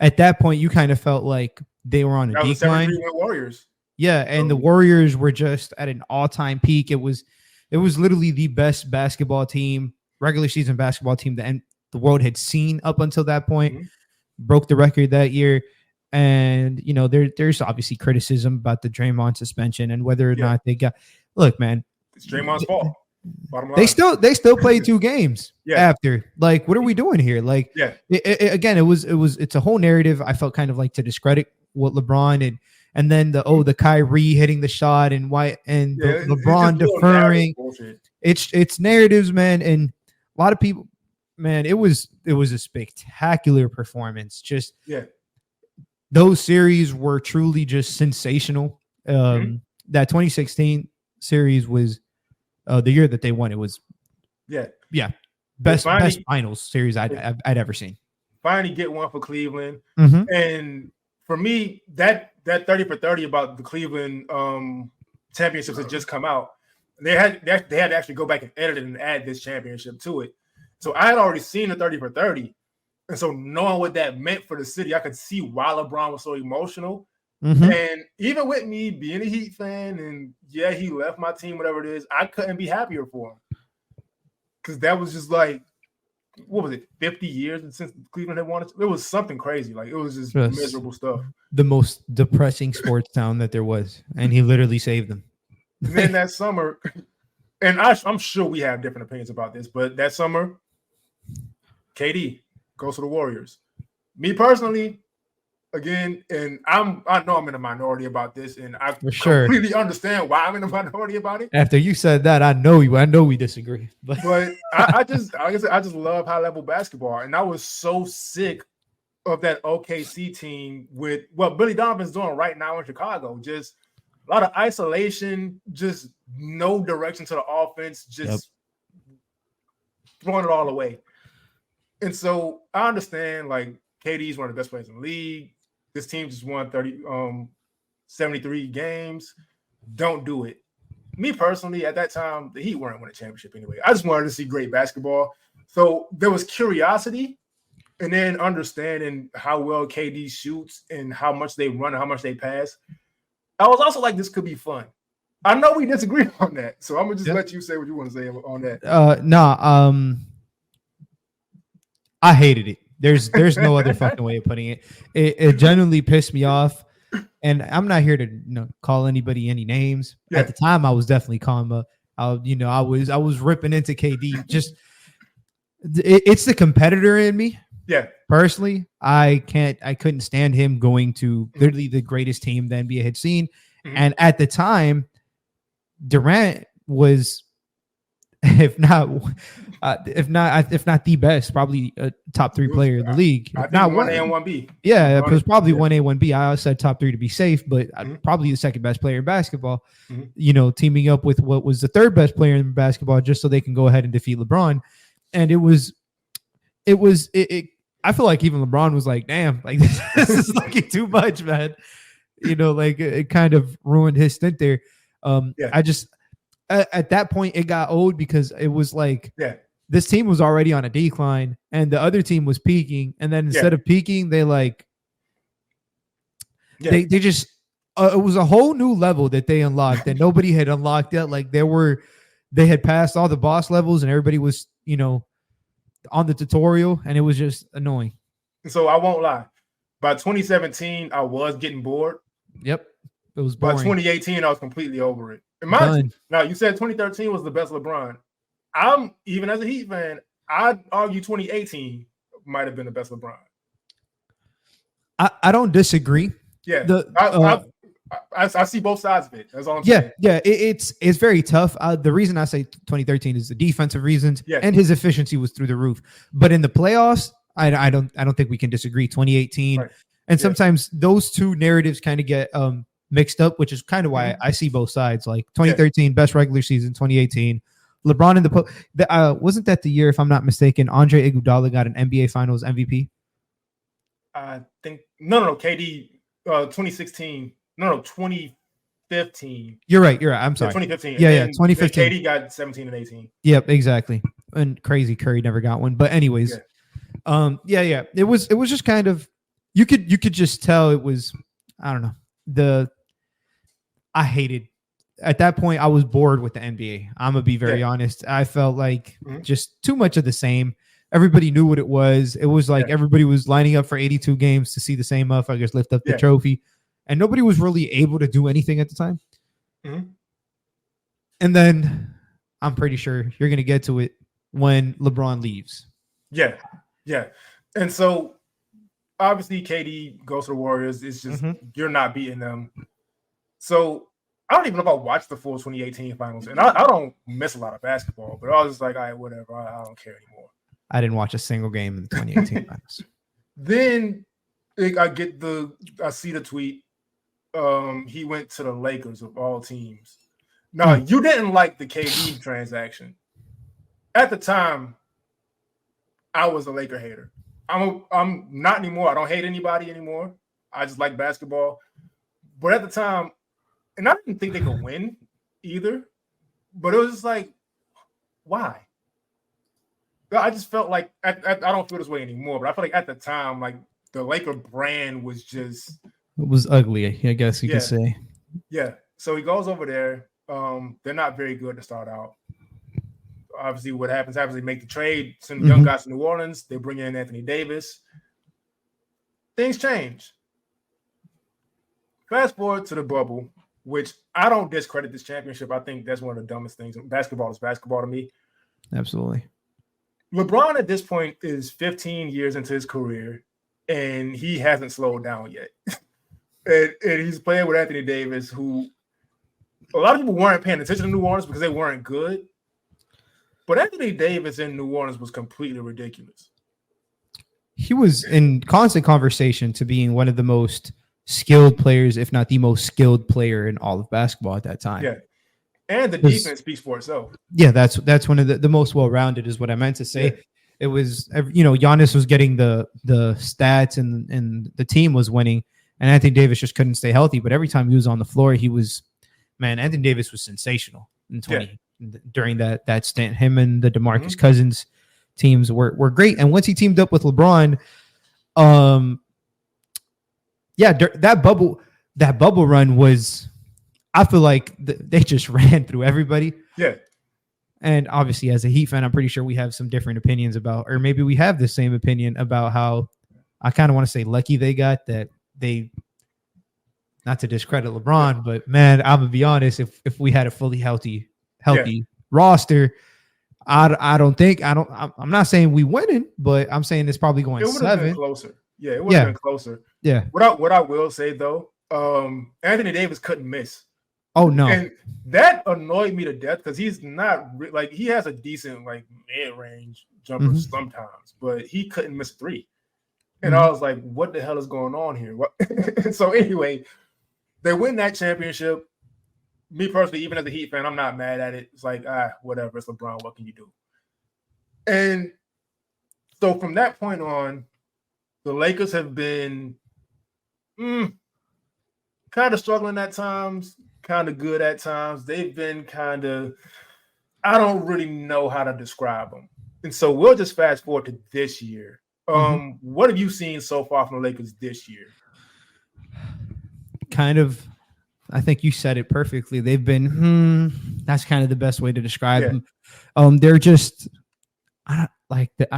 at that point you kind of felt like they were on a decline. Warriors. Yeah, and the Warriors were just at an all-time peak. It was literally the best basketball team, regular season basketball team that the world had seen up until that point. Mm-hmm. Broke the record that year. And, you know, there's obviously criticism about the Draymond suspension and whether or not they got. Look, man, it's Draymond's fault. They still played 2 games after. Like, what are we doing here? Like, it's a whole narrative. I felt kind of like to discredit what LeBron and then the Kyrie hitting the shot and LeBron deferring. It's narratives, man, and a lot of people, man. It was a spectacular performance. Just those series were truly just sensational. That 2016 series was the year that they won. It was best finals series I'd ever seen. Finally get one for Cleveland. Mm-hmm. And for me, that 30 for 30 about the Cleveland championships had just come out. They had to actually go back and edit it and add this championship to it. So I had already seen the 30 for 30. And so knowing what that meant for the city, I could see why LeBron was so emotional. Mm-hmm. And even with me being a Heat fan, and he left my team, whatever it is, I couldn't be happier for him. Because that was just like, what was it, 50 years since Cleveland had won it? It was something crazy. Like, it was just miserable stuff. The most depressing sports town that there was. And he literally saved them. And then that summer, and I'm sure we have different opinions about this, but that summer, KD goes to the Warriors. Me personally, again, and I know I'm in a minority about this, and I completely understand why I'm in a minority about it. After you said that, I know we disagree. But I just love high level basketball, and I was so sick of that OKC team with what Billy Donovan's doing right now in Chicago. Just a lot of isolation, just no direction to the offense, just throwing it all away. And so I understand, like, KD's one of the best players in the league. This team just won 73 games. Don't do it. Me personally, at that time, the Heat weren't winning a championship anyway. I just wanted to see great basketball. So there was curiosity, and then understanding how well KD shoots and how much they run and how much they pass. I was also like, this could be fun. I know we disagree on that, so I'm gonna just let you say what you want to say on that. I hated it. There's no other fucking way of putting it. It genuinely pissed me off, and I'm not here to call anybody any names. Yeah. At the time, I was definitely calling. I was ripping into KD. Just it's the competitor in me. Yeah. Personally, I couldn't stand him going to literally the greatest team the NBA had seen, and at the time, Durant was, if not the best, probably a top 3 player in the league. Not 1A and 1B. Yeah, it was probably 1A, 1B. I said top 3 to be safe, but probably the second best player in basketball. Teaming up with what was the third best player in basketball, just so they can go ahead and defeat LeBron. And it was. I feel like even LeBron was like, "Damn, like this is like too much, man." Like it kind of ruined his stint there. I just. At that point, it got old because it was like this team was already on a decline and the other team was peaking. And then instead of peaking, they they just it was a whole new level that they unlocked that nobody had unlocked yet. Like they had passed all the boss levels and everybody was, on the tutorial, and it was just annoying. So I won't lie. By 2017, I was getting bored. Yep. It was boring. By 2018, I was completely over it. Now, you said 2013 was the best LeBron. I'm, even as a Heat fan, I'd argue 2018 might have been the best LeBron. I don't disagree. Yeah. I see both sides of it. That's all I'm saying. Yeah. It's very tough. The reason I say 2013 is the defensive reasons, and his efficiency was through the roof. But in the playoffs, I don't think we can disagree. 2018, And sometimes those two narratives kind of get mixed up, which is kind of why I see both sides. Like 2013, best regular season, 2018. LeBron in the wasn't that the year, if I'm not mistaken, Andre Iguodala got an NBA Finals MVP? I think no, KD 2016. No, 2015. You're right. I'm sorry. 2015. Yeah, 2015. KD got 17 and 18. Yep, exactly. And crazy Curry never got one. But anyways, yeah. It was just kind of you could just tell it was, I don't know. I hated at that point. I was bored with the NBA. I'm gonna be very honest. I felt like just too much of the same. Everybody knew what it was. It was like everybody was lining up for 82 games to see the same motherfuckers lift up the trophy, and nobody was really able to do anything at the time. And then I'm pretty sure you're gonna get to it when LeBron leaves. Yeah. And so obviously KD goes to the Warriors. It's just you're not beating them. So I don't even know if I watched the full 2018 finals, and I don't miss a lot of basketball, but I was just like, all right, whatever. I don't care anymore. I didn't watch a single game in the 2018 finals. Then I see the tweet. He went to the Lakers of all teams. Now, you didn't like the KD transaction. At the time, I was a Laker hater. I'm not anymore. I don't hate anybody anymore. I just like basketball. But at the time, and I didn't think they could win either, but it was just like, why? I just felt like I don't feel this way anymore, but I feel like at the time, like the Laker brand was just, it was ugly, I guess you could say. Yeah. So he goes over there. They're not very good to start out. Obviously, what happens, they make the trade, send young guys to New Orleans. They bring in Anthony Davis. Things change. Fast forward to the bubble, which I don't discredit this championship. I think that's one of the dumbest things. Basketball is basketball to me. Absolutely. LeBron at this point is 15 years into his career, and he hasn't slowed down yet. and he's playing with Anthony Davis, who a lot of people weren't paying attention to New Orleans because they weren't good. But Anthony Davis in New Orleans was completely ridiculous. He was in constant conversation to being one of the most skilled players, if not the most skilled player in all of basketball at that time. Yeah. And the defense speaks for itself. Yeah, that's one of the most well-rounded is what I meant to say. Yeah. It was, Giannis was getting the stats and the team was winning, and Anthony Davis just couldn't stay healthy. But every time he was on the floor, Anthony Davis was sensational during that stint. Him and the DeMarcus Cousins teams were great. And once he teamed up with LeBron, that bubble run was, I feel like they just ran through everybody. Yeah. And obviously, as a Heat fan, I'm pretty sure we have some different opinions about, or maybe we have the same opinion about how I kind of want to say lucky they got that they, not to discredit LeBron, but man, I'm gonna be honest, if we had a fully healthy roster, I'm not saying we winning, but I'm saying it's probably going 7. Been closer. Yeah, it would have been closer. Yeah. What I will say though, Anthony Davis couldn't miss. Oh no. And that annoyed me to death because he's not he has a decent mid-range jumper sometimes, but he couldn't miss a 3. And I was like, what the hell is going on here? So anyway, they win that championship. Me personally, even as a Heat fan, I'm not mad at it. It's like, whatever. It's LeBron. What can you do? And so from that point on, the Lakers have been kind of struggling at times, kind of good at times. They've been kind of, I don't really know how to describe them. And so we'll just fast forward to this year. What have you seen so far from the Lakers this year? Kind of, I think you said it perfectly. They've been, that's kind of the best way to describe them. They're just, I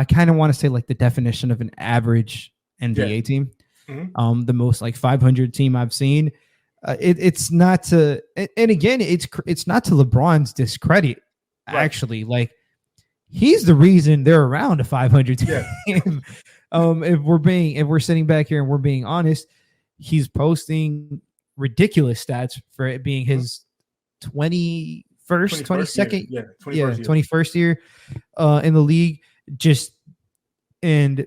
kind of want to say like the definition of an average NBA team. The most 500 team I've seen. It's not to, and again, it's not to LeBron's discredit. Actually, he's the reason they're around a 500 team. If we're sitting back here and we're being honest, he's posting ridiculous stats for it being his 22nd year in the league. And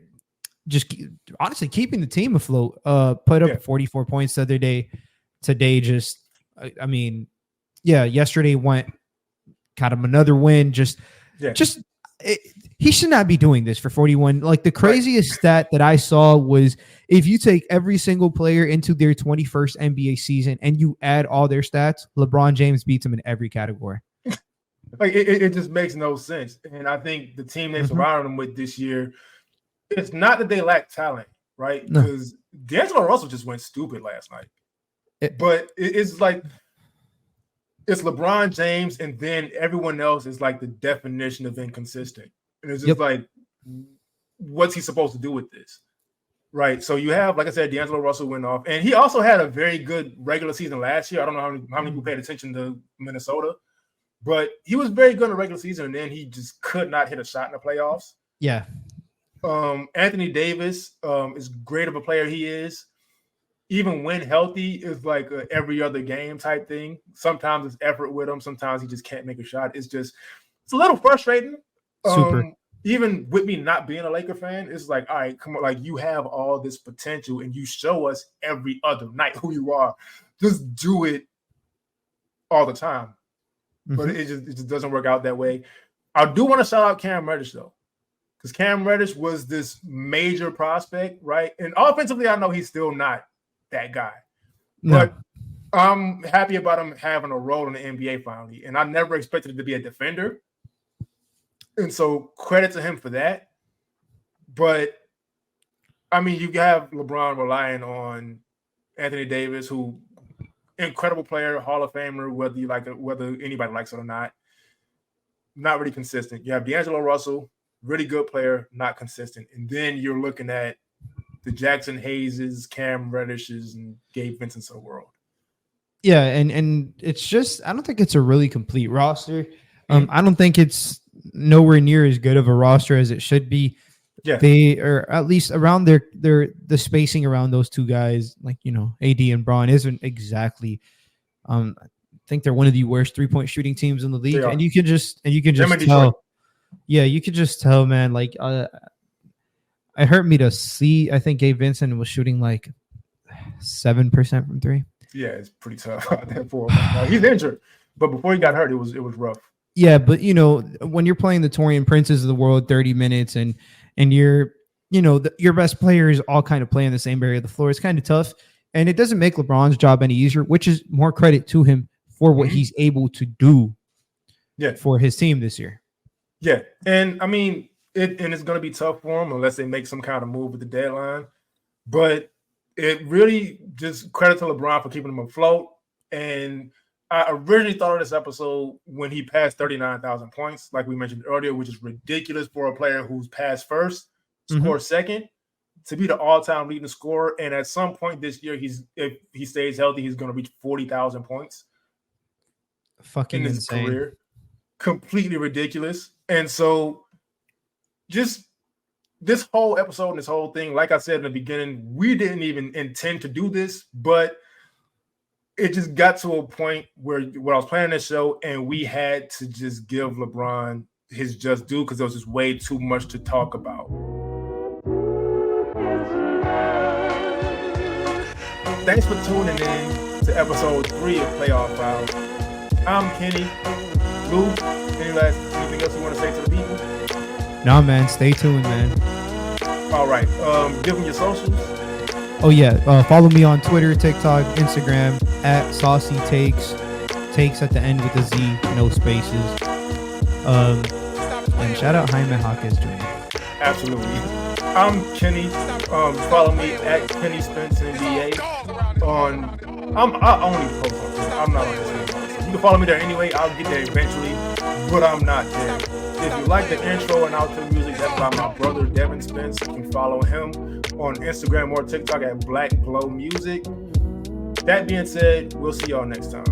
honestly keeping the team afloat. Put up 44 points the other day. Today, yesterday got him another win. He should not be doing this for 41. Like the craziest stat that I saw was if you take every single player into their 21st NBA season and you add all their stats, LeBron James beats him in every category. Like it just makes no sense. And I think the team they surrounded him with this year, it's not that they lack talent, right? Because D'Angelo Russell just went stupid last night. But it's like it's LeBron James, and then everyone else is like the definition of inconsistent. And it's just like, what's he supposed to do with this? Right. So you have, like I said, D'Angelo Russell went off, and he also had a very good regular season last year. I don't know how many people paid attention to Minnesota, but he was very good in the regular season, and then he just could not hit a shot in the playoffs. Yeah. Anthony Davis is great of a player he is. Even when healthy, is like a every other game type thing. Sometimes it's effort with him. Sometimes he just can't make a shot. It's a little frustrating. Super. Even with me not being a Laker fan, it's like, all right, come on, like you have all this potential and you show us every other night who you are. Just do it all the time. But it just doesn't work out that way. I do want to shout out Cam Reddish though, because Cam Reddish was this major prospect, right? And offensively, I know he's still not that guy. But I'm happy about him having a role in the NBA finally. And I never expected him to be a defender. And so credit to him for that. But I mean, you have LeBron relying on Anthony Davis, who incredible player, Hall of Famer, whether you like it, whether anybody likes it or not really consistent. You have D'Angelo Russell, really good player, not consistent. And then you're looking at the Jackson Hayeses, Cam Reddishes, and Gabe Vincent's of the world. Yeah, and it's just, I don't think it's a really complete roster. I don't think it's nowhere near as good of a roster as it should be. Yeah, they are at least around the spacing around those two guys, like AD and Bron isn't exactly. I think they're one of the worst 3-point shooting teams in the league, and you can just tell. Yeah, you could just tell, man. Like, it hurt me to see. I think Gabe Vincent was shooting like 7% from three. Yeah, it's pretty tough out there for him. He's injured, but before he got hurt, it was rough. Yeah, but when you're playing the Torian Princes of the world 30 minutes and you're your best players all kind of play in the same area of the floor, it's kind of tough, and it doesn't make LeBron's job any easier, which is more credit to him for what he's able to do. Yeah, for his team this year. Yeah, and I mean. It's going to be tough for them unless they make some kind of move with the deadline. But it really just credit to LeBron for keeping them afloat. And I originally thought of this episode when he passed 39,000 points, like we mentioned earlier, which is ridiculous for a player who's passed first, scored second, to be the all-time leading scorer. And at some point this year, if he stays healthy, he's going to reach 40,000 points. Fucking in his insane. Career. Completely ridiculous. And so just this whole episode and this whole thing, like I said in the beginning, we didn't even intend to do this, but it just got to a point where when I was planning this show and we had to just give LeBron his just due because there was just way too much to talk about. Thanks for tuning in to episode 3 of Playoff Files. I'm Kenny. Lou, anything else you want to say to the people? No, man. Stay tuned, man. All right. Give them your socials. Oh, yeah. Follow me on Twitter, TikTok, Instagram, at SaucyTakez. Takes at the end with a Z, no spaces. And shout out Jaime Jaquez Jr. Absolutely. I'm Kenny. Follow me at KennySpenceNBA. I only post on Twitter. I'm not on Instagram. You can follow me there anyway. I'll get there eventually, but I'm not there. If you like the intro and outro music, that's by my brother Devin Spence. You can follow him on Instagram or TikTok at Black Glow Music. That being said, we'll see y'all next time.